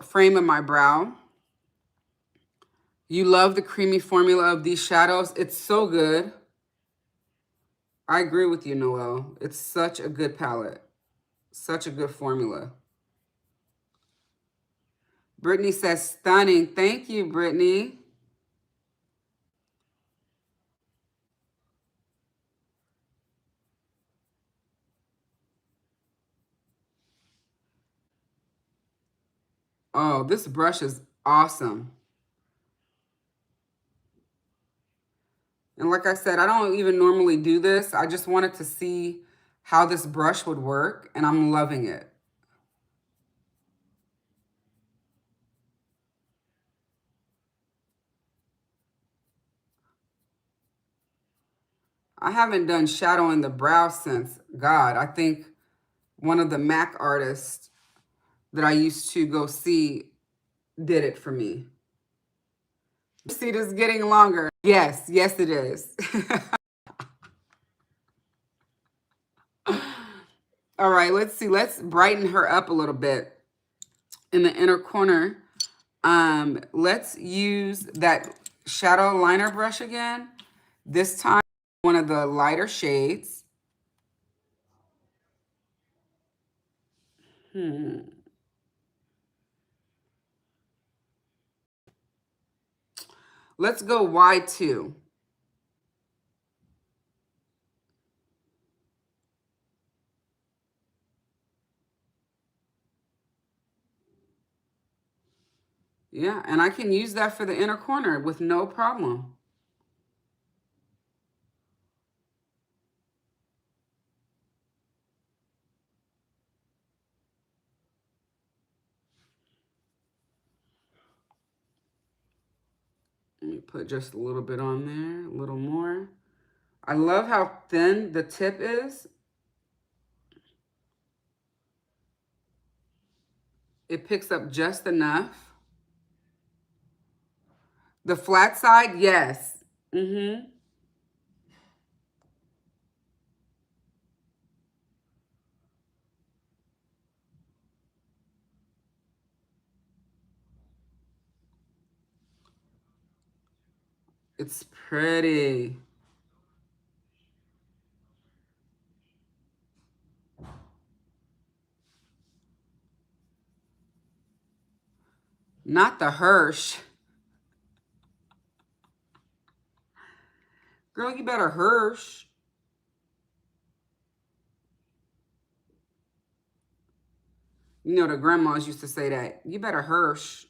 frame of my brow. You love the creamy formula of these shadows. It's so good. I agree with you, Noelle. It's such a good palette. Such a good formula. Brittany says stunning. Thank you, Brittany. Oh, this brush is awesome. And like I said, I don't even normally do this. I just wanted to see how this brush would work, and I'm loving it. I haven't done shadow in the brow since, God, I think one of the MAC artists that I used to go see did it for me. See, this getting longer. Yes, yes, it is. All right, let's see. Let's brighten her up a little bit in the inner corner. Let's use that shadow liner brush again. This time, one of the lighter shades. Let's go Y2. Yeah, and I can use that for the inner corner with no problem. Let me put just a little bit on there, a little more. I love how thin the tip is. It picks up just enough. The flat side, yes. It's pretty. Not the Hirsch. Girl, you better Hirsch. You know, the grandmas used to say that. You better Hirsch.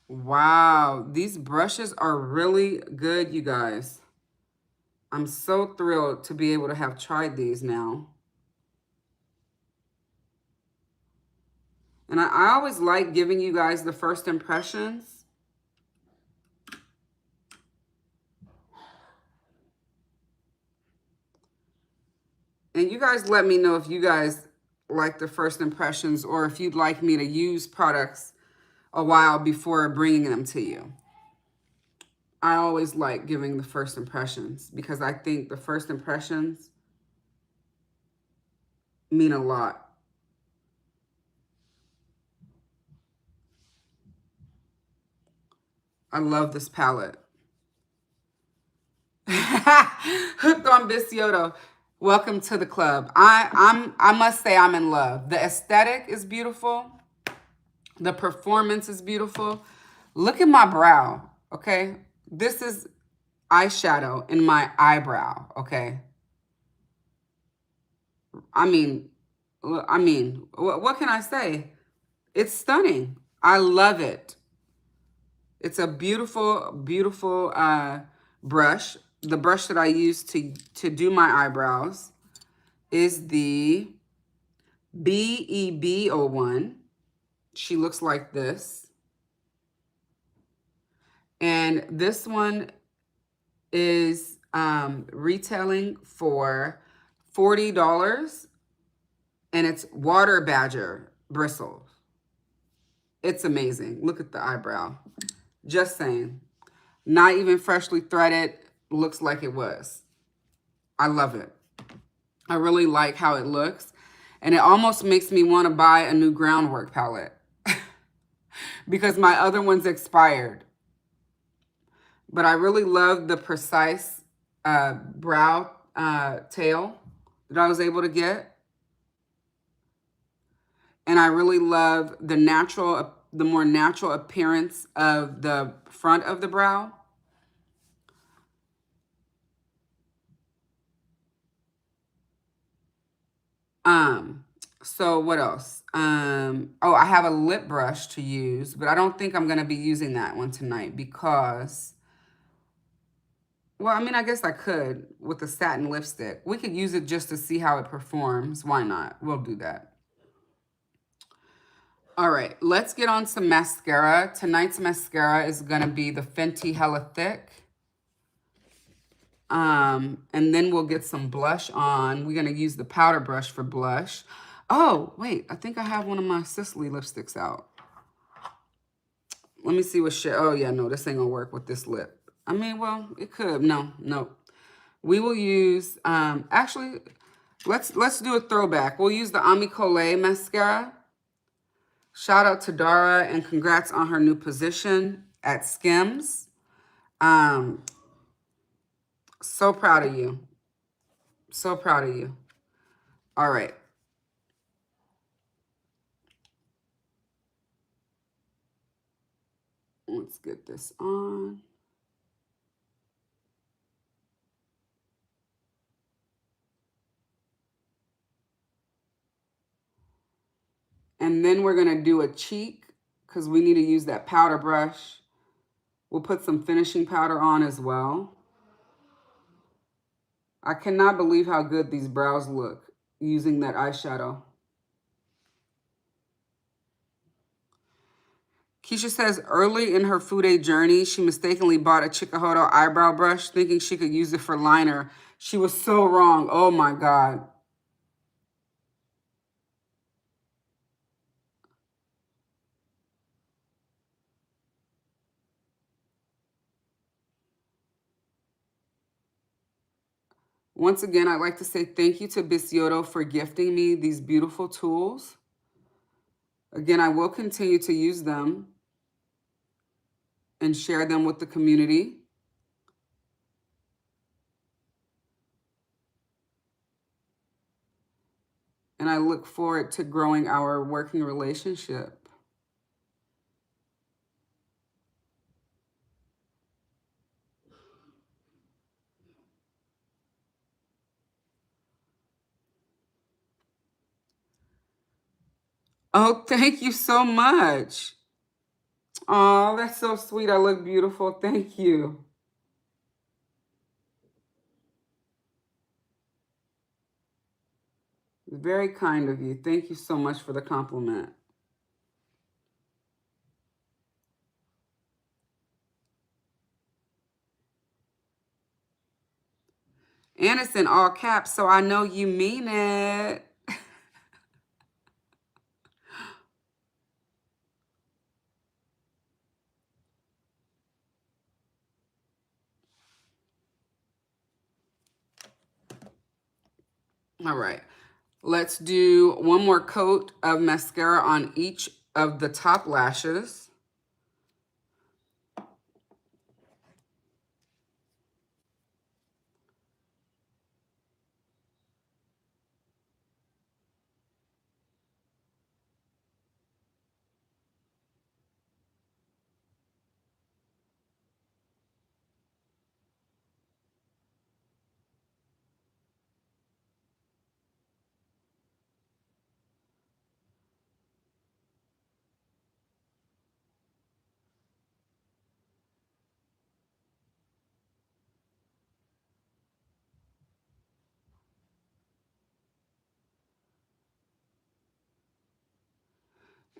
Wow, these brushes are really good, you guys. I'm so thrilled to be able to have tried these now. And I always like giving you guys the first impressions. And you guys let me know if you guys like the first impressions or if you'd like me to use products a while before bringing them to you. I always like giving the first impressions because I think the first impressions mean a lot. I love this palette. Hooked on Bisyodo. Welcome to the club. I must say I'm in love. The aesthetic is beautiful. The performance is beautiful. Look at my brow, okay? This is eyeshadow in my eyebrow, okay? I mean, what can I say? It's stunning. I love it. It's a beautiful, beautiful brush. The brush that I use to do my eyebrows is the BEB01. She looks like this. And this one is retailing for $40. And it's water badger bristles. It's amazing. Look at the eyebrow. Just saying. Not even freshly threaded. Looks like it was. I love it. I really like how it looks. And it almost makes me want to buy a new groundwork palette. Because my other one's expired. But I really love the precise brow tail that I was able to get. And I really love the more natural appearance of the front of the brow. So what else? Oh, I have a lip brush to use, but I don't think I'm going to be using that one tonight because, well, I mean, I guess I could with the satin lipstick. We could use it just to see how it performs. Why not? We'll do that. All right, let's get on some mascara. Tonight's mascara is going to be the Fenty Hella Thick. And then we'll get some blush on. We're going to use the powder brush for blush. Oh, wait, I think I have one of my Sicily lipsticks out. Let me see what shit. Oh, yeah, no, this ain't going to work with this lip. I mean, well, it could. No. We will use, actually, let's do a throwback. We'll use the Amicole mascara. Shout out to Dara and congrats on her new position at Skims. So proud of you. So proud of you. All right. Let's get this on. And then we're going to do a cheek because we need to use that powder brush. We'll put some finishing powder on as well. I cannot believe how good these brows look using that eyeshadow. Keisha says early in her food journey, she mistakenly bought a Chikuhodo eyebrow brush thinking she could use it for liner. She was so wrong. Oh my God. Once again, I'd like to say thank you to Bisyodo for gifting me these beautiful tools. Again, I will continue to use them and share them with the community. And I look forward to growing our working relationship. Oh, thank you so much. Oh, that's so sweet. I look beautiful. Thank you. Very kind of you. Thank you so much for the compliment. And it's in all caps, so I know you mean it. All right. Let's do one more coat of mascara on each of the top lashes.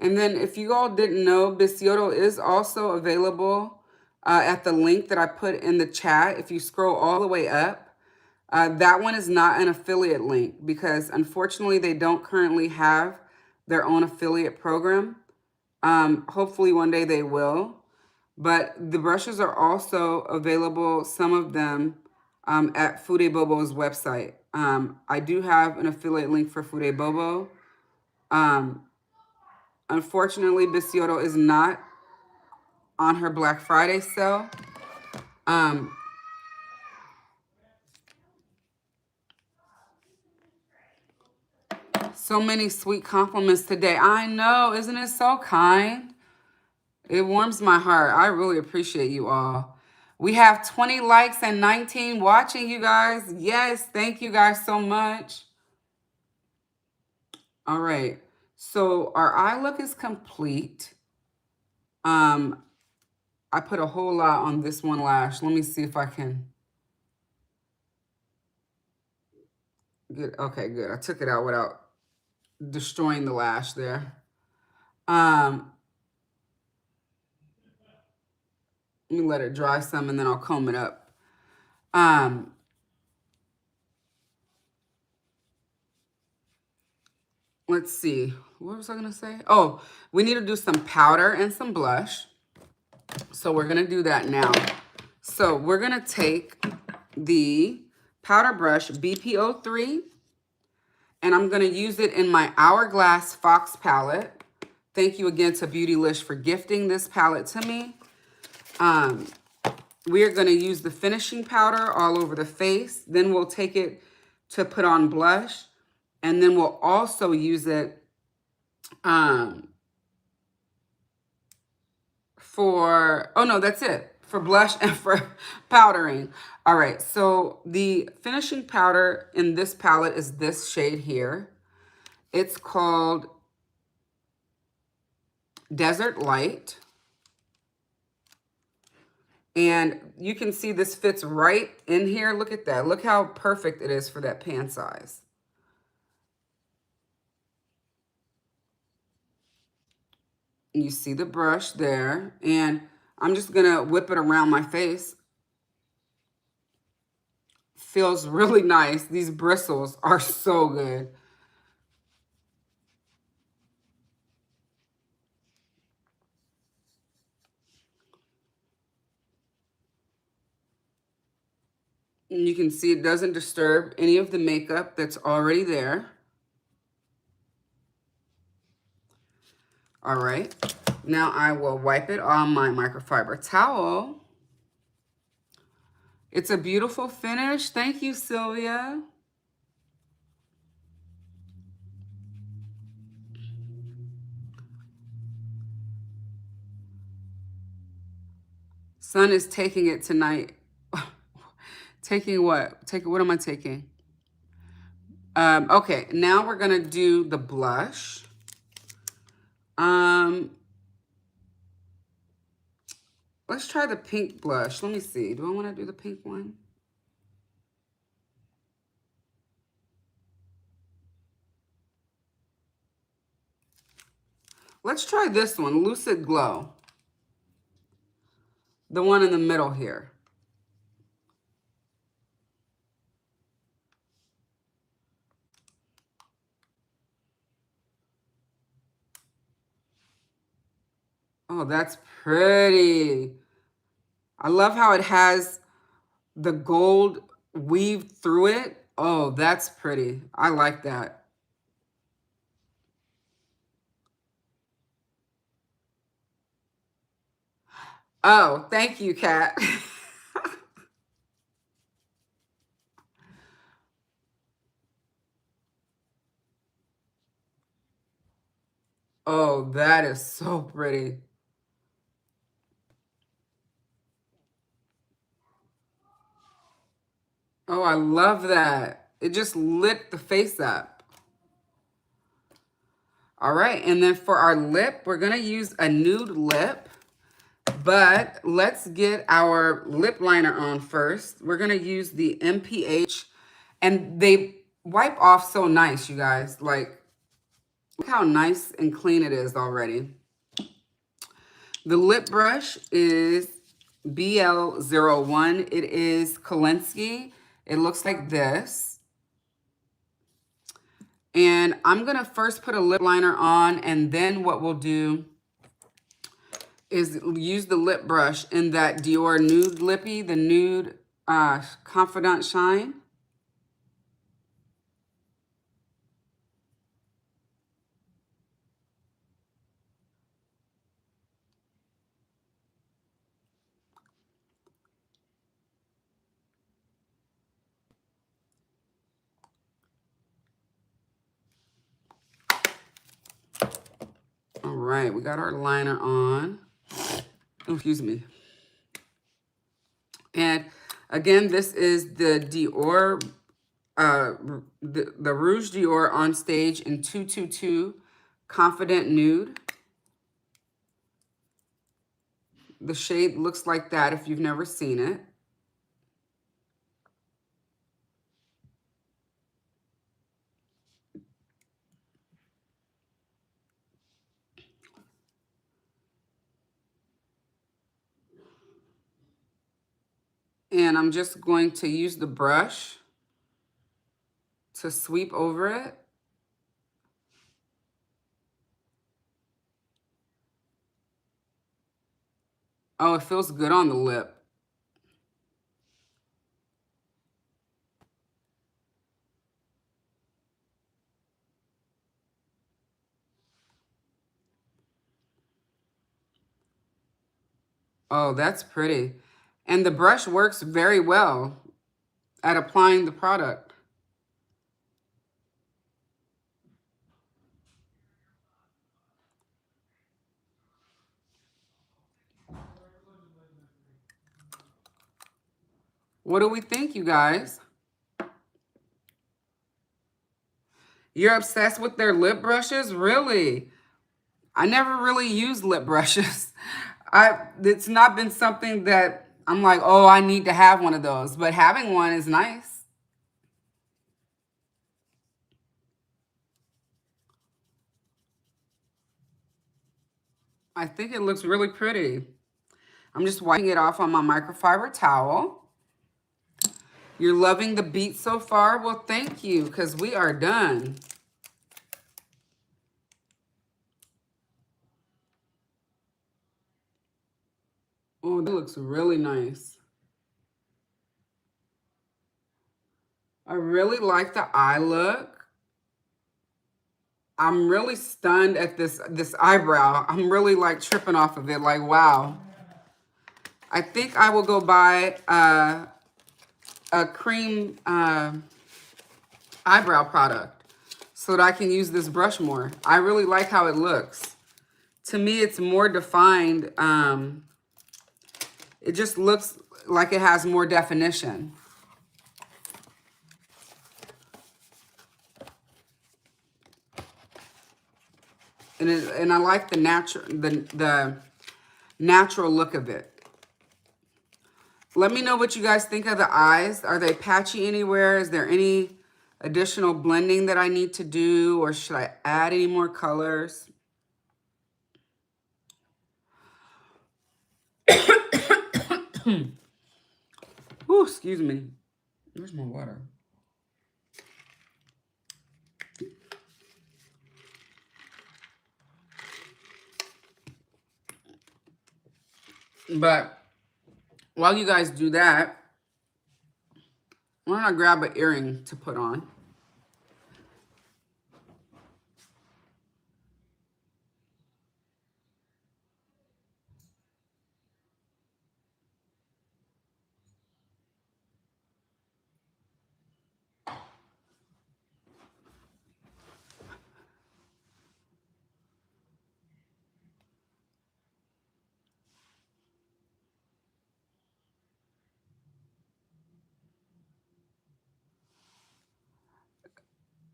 And then if you all didn't know, Bisyodo is also available at the link that I put in the chat. If you scroll all the way up, that one is not an affiliate link because unfortunately they don't currently have their own affiliate program. Hopefully one day they will. But the brushes are also available, some of them, at Fude Bobo's website. I do have an affiliate link for Fude Bobo. Unfortunately, Bisyodo is not on her Black Friday sale. So many sweet compliments today. I know, isn't it so kind? It warms my heart. I really appreciate you all. We have 20 likes and 19 watching, you guys. Yes, thank you guys so much. All right. So our eye look is complete. I put a whole lot on this one lash. Let me see if I can get, okay, good. I took it out without destroying the lash there. Let me let it dry some and then I'll comb it up. Let's see. What was I going to say? Oh, we need to do some powder and some blush. So we're going to do that now. So we're going to take the powder brush BP03 and I'm going to use it in my Hourglass Fox palette. Thank you again to Beautylish for gifting this palette to me. We are going to use the finishing powder all over the face. Then we'll take it to put on blush. And then we'll also use it for, oh no, that's it. For blush and for powdering. All right, so the finishing powder in this palette is this shade here. It's called Desert Light. And you can see this fits right in here. Look at that. Look how perfect it is for that pan size. You see the brush there. And I'm just going to whip it around my face. Feels really nice. These bristles are so good. And you can see it doesn't disturb any of the makeup that's already there. All right. Now I will wipe it on my microfiber towel. It's a beautiful finish. Thank you, Sylvia. Sun is taking it tonight. Taking what? What am I taking? Okay, now we're going to do the blush. Let's try the pink blush. Let me see. Do I want to do the pink one? Let's try this one, Lucid Glow. The one in the middle here. Oh, that's pretty. I love how it has the gold weaved through it. Oh, that's pretty. I like that. Oh, thank you, Kat. Oh, that is so pretty. Oh, I love that. It just lit the face up. All right, and then for our lip, we're going to use a nude lip. But let's get our lip liner on first. We're going to use the MPH. And they wipe off so nice, you guys. Like, Look how nice and clean it is already. The lip brush is BL01. It is Kolinsky. It looks like this. And I'm going to first put a lip liner on, and then what we'll do is use the lip brush in that Dior Nude Lippy, the Nude Confidant Shine. All right, we got our liner on. Oh, excuse me. And again, this is the Dior, the Rouge Dior On Stage in 222 Confident Nude. The shade looks like that if you've never seen it. And I'm just going to use the brush to sweep over it. Oh, it feels good on the lip. Oh, that's pretty. And the brush works very well at applying the product. What do we think, you guys? You're obsessed with their lip brushes? Really? I never really used lip brushes. It's not been something that I'm like, oh, I need to have one of those. But having one is nice. I think it looks really pretty. I'm just wiping it off on my microfiber towel. You're loving the beat so far? Well, thank you, because we are done. Oh, that looks really nice. I really like the eye look. I'm really stunned at this eyebrow. I'm really like tripping off of it. Like, wow. I think I will go buy a cream eyebrow product so that I can use this brush more. I really like how it looks. To me, it's more defined. It just looks like it has more definition. And I like the natural look of it. Let me know what you guys think of the eyes. Are they patchy anywhere? Is there any additional blending that I need to do, or should I add any more colors? Ooh, excuse me. Where's my water? But while you guys do that, why don't I grab an earring to put on?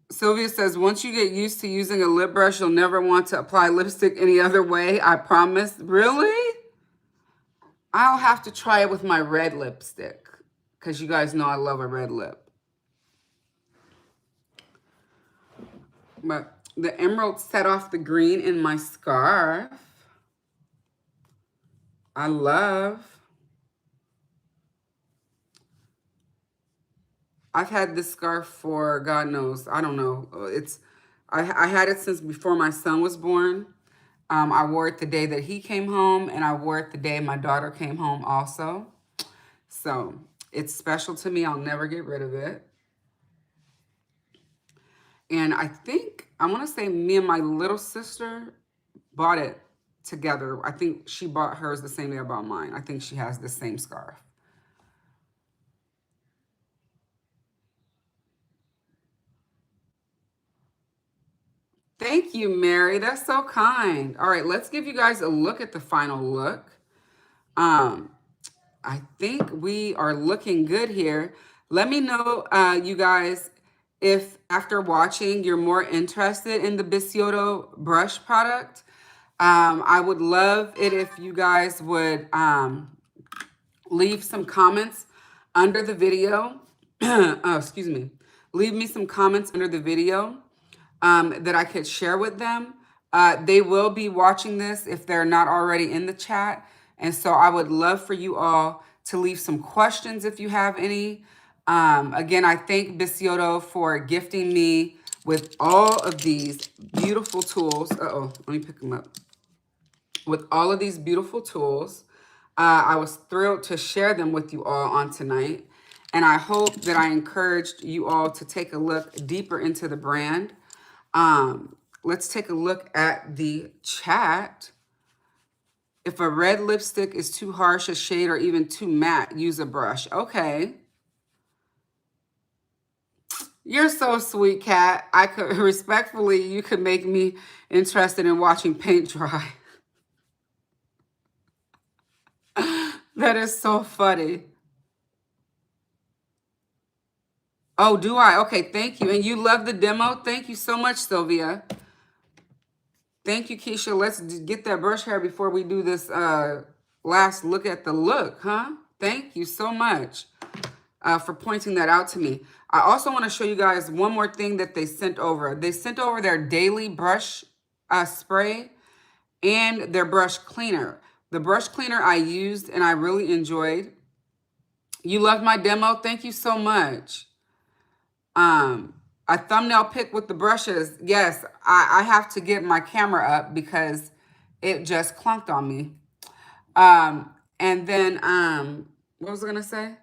Sylvia says, once you get used to using a lip brush, you'll never want to apply lipstick any other way. I promise. Really? I'll have to try it with my red lipstick, because you guys know I love a red lip. But The emerald set off the green in my scarf. I love. I've had this scarf for God knows, I don't know. I had it since before my son was born. I wore it the day that he came home, and I wore it the day my daughter came home also. So it's special to me. I'll never get rid of it. And I think, I want to say me and my little sister bought it together. I think she bought hers the same day I bought mine. I think she has the same scarf. Thank you, Mary. That's so kind. All right, let's give you guys a look at the final look. I think we are looking good here. Let me know, you guys, if after watching you're more interested in the Bissoto brush product. I would love it if you guys would leave some comments under the video. Oh, excuse me. Leave me some comments under the video that I could share with them. They will be watching this if they're not already in the chat. And so I would love for you all to leave some questions if you have any. Again, I thank Bissoto for gifting me with all of these beautiful tools. Uh-oh, let me pick them up. With all of these beautiful tools. I was thrilled to share them with you all on tonight. And I hope that I encouraged you all to take a look deeper into the brand. Let's take a look at the chat. If a red lipstick is too harsh a shade or even too matte, use a brush. Okay. You're so sweet, Kat. I could respectfully, you could make me interested in watching paint dry. That is so funny. Oh, do I? Okay, thank you. And you love the demo? Thank you so much, Sylvia. Thank you, Keisha. Let's get that brush hair before we do this last look at the look, huh? Thank you so much for pointing that out to me. I also want to show you guys one more thing that they sent over. They sent over their daily brush spray and their brush cleaner. The brush cleaner I used and I really enjoyed. You loved my demo? Thank you so much. A thumbnail pic with the brushes. Yes, I have to get my camera up because it just clunked on me. And then, what was I going to say?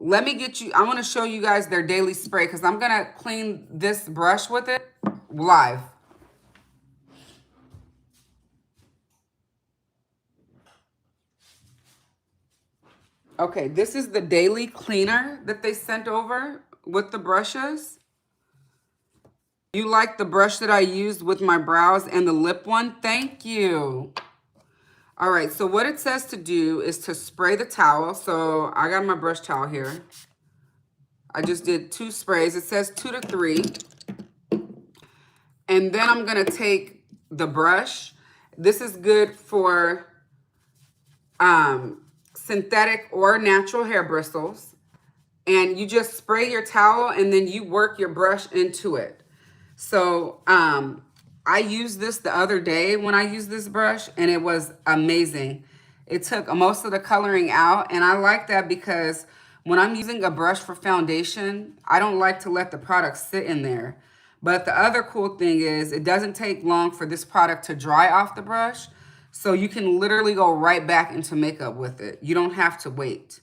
Let me get you, I want to show you guys their daily spray because I'm going to clean this brush with it live. Okay, this is the daily cleaner that they sent over with the brushes. You like the brush that I used with my brows and the lip one? Thank you. All right, so what it says to do is to spray the towel. So I got my brush towel here. I just did 2 sprays. It says 2 to 3. And then I'm going to take the brush. This is good for synthetic or natural hair bristles. And you just spray your towel and then you work your brush into it. So I used this the other day when I used this brush and it was amazing. It took most of the coloring out and I like that because when I'm using a brush for foundation, I don't like to let the product sit in there. But the other cool thing is it doesn't take long for this product to dry off the brush. So you can literally go right back into makeup with it. You don't have to wait.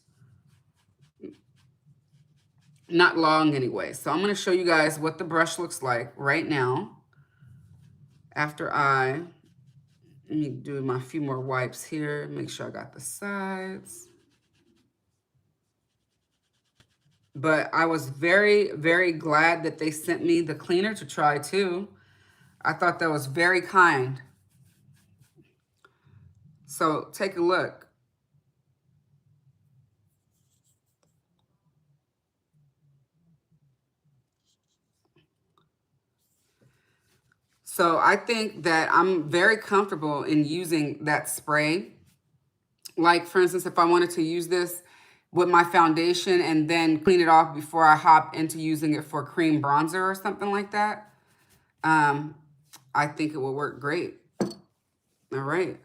Not long anyway. So I'm going to show you guys what the brush looks like right now. After let me do my few more wipes here. Make sure I got the sides. But I was very, very glad that they sent me the cleaner to try too. I thought that was very kind. So take a look. So I think that I'm very comfortable in using that spray. Like, for instance, if I wanted to use this with my foundation and then clean it off before I hop into using it for cream bronzer or something like that. I think it will work great. All right.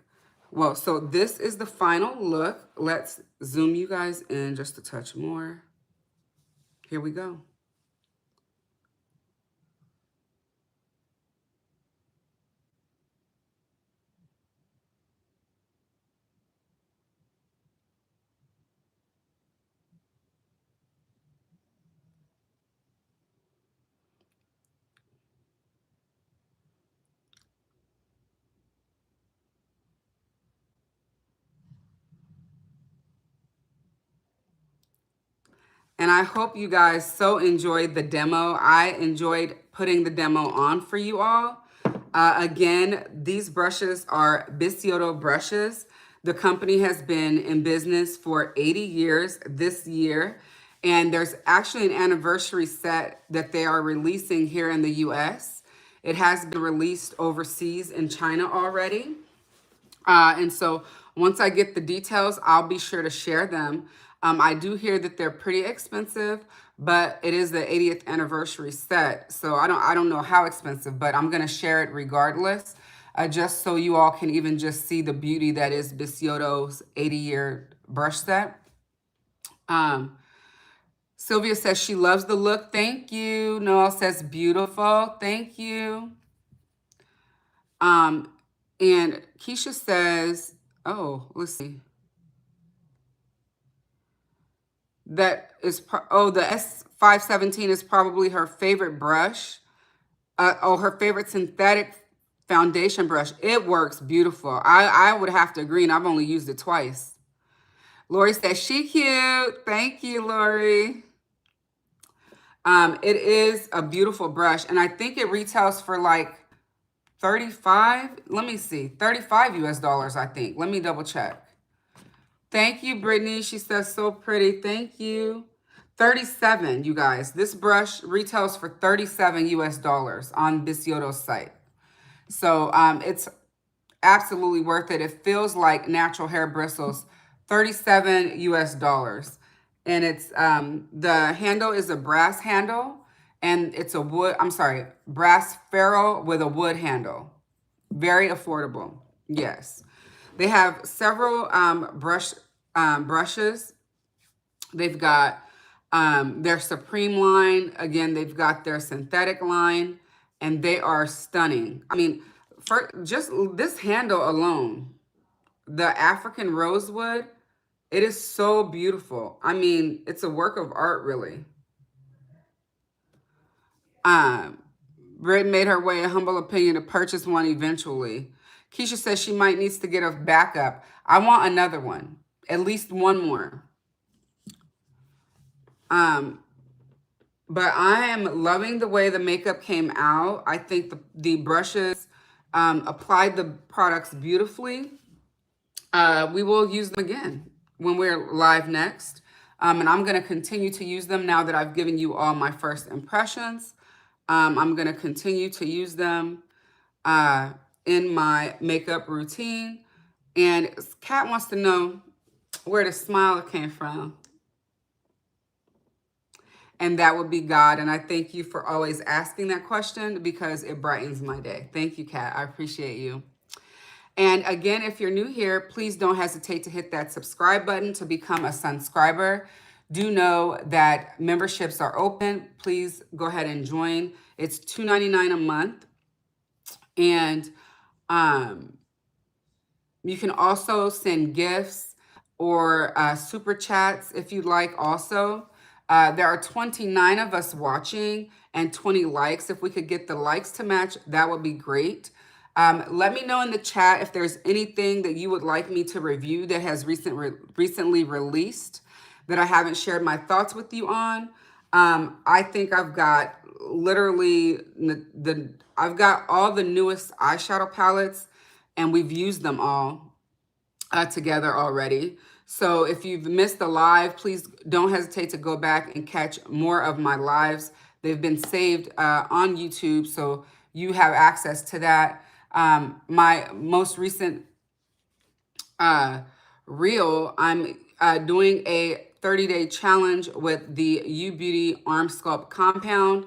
Well, so this is the final look. Let's zoom you guys in just a touch more. Here we go. And I hope you guys so enjoyed the demo. I enjoyed putting the demo on for you all. Again, these brushes are Bissoto brushes. The company has been in business for 80 years this year. And there's actually an anniversary set that they are releasing here in the US. It has been released overseas in China already. And so once I get the details, I'll be sure to share them. I do hear that they're pretty expensive, but it is the 80th anniversary set. So I don't know how expensive, but I'm going to share it regardless, just so you all can even just see the beauty that is Bissoto's 80-year brush set. Sylvia says she loves the look. Thank you. Noel says beautiful. Thank you. And Keisha says, oh, let's see. That is, the S517 is probably her favorite brush. Her favorite synthetic foundation brush. It works beautiful. I would have to agree, and I've only used it twice. Lori says, she cute. Thank you, Lori. It is a beautiful brush, and I think it retails for like 35, let me see, 35 US dollars, I think. Let me double check. Thank you, Brittany. She says so pretty. Thank you. 37, you guys. This brush retails for 37 US dollars on Bissoto's site. So it's absolutely worth it. It feels like natural hair bristles. 37 US dollars. And it's the handle is a brass handle, and it's a brass ferrule with a wood handle. Very affordable. Yes. They have several brushes. They've got their Supreme line. Again, they've got their synthetic line, and they are stunning. I mean, for just this handle alone, the African Rosewood, it is so beautiful. I mean, it's a work of art, really. Britt made her way, a humble opinion, to purchase one eventually. Keisha says she might needs to get a backup. I want another one, at least one more. But I am loving the way the makeup came out. I think the brushes applied the products beautifully. We will use them again when we're live next. And I'm going to continue to use them now that I've given you all my first impressions. I'm going to continue to use them in my makeup routine. And Kat wants to know where the smile came from. And that would be God. And I thank you for always asking that question, because it brightens my day. Thank you, Kat. I appreciate you. And again, if you're new here, please don't hesitate to hit that subscribe button to become a Sunscriber. Do know that memberships are open. Please go ahead and join. It's $2.99 a month. And you can also send gifts or super chats if you'd like also. There are 29 of us watching and 20 likes. If we could get the likes to match, that would be great. Let me know in the chat if there's anything that you would like me to review that has recently released that I haven't shared my thoughts with you on. I think I've got literally I've got all the newest eyeshadow palettes, and we've used them all together already. So if you've missed the live, please don't hesitate to go back and catch more of my lives. They've been saved on YouTube, so you have access to that. My most recent reel, I'm doing a 30-day challenge with the U Beauty Arm Sculpt Compound.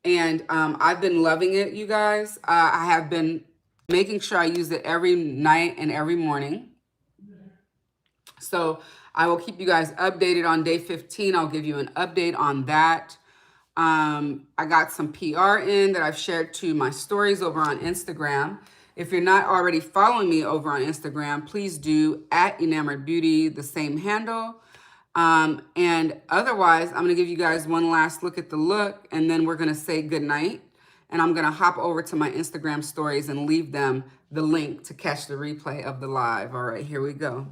And I've been loving it, you guys. I have been making sure I use it every night and every morning. So I will keep you guys updated on day 15. I'll give you an update on that. I got some PR in that I've shared to my stories over on Instagram. If you're not already following me over on Instagram, please do at enamoredbeauty, the same handle. And otherwise, I'm going to give you guys one last look at the look, and then we're going to say goodnight. And I'm going to hop over to my Instagram stories and leave them the link to catch the replay of the live. All right, here we go.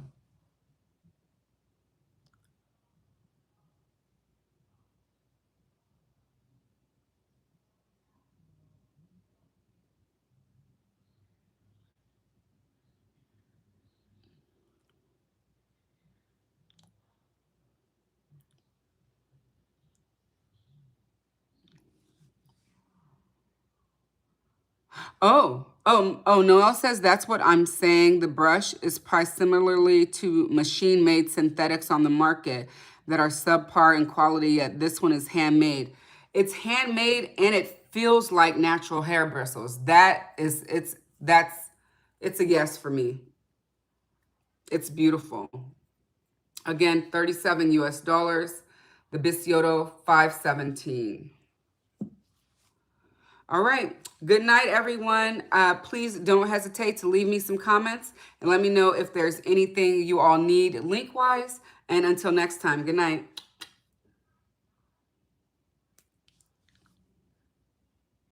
Noel says that's what I'm saying. The brush is priced similarly to machine-made synthetics on the market that are subpar in quality, yet this one is handmade. It's handmade and it feels like natural hair bristles. It's a yes for me. It's beautiful. Again, 37 US dollars. The Bisyodo 517. All right. Good night, everyone. Please don't hesitate to leave me some comments and let me know if there's anything you all need link-wise. And until next time, good night.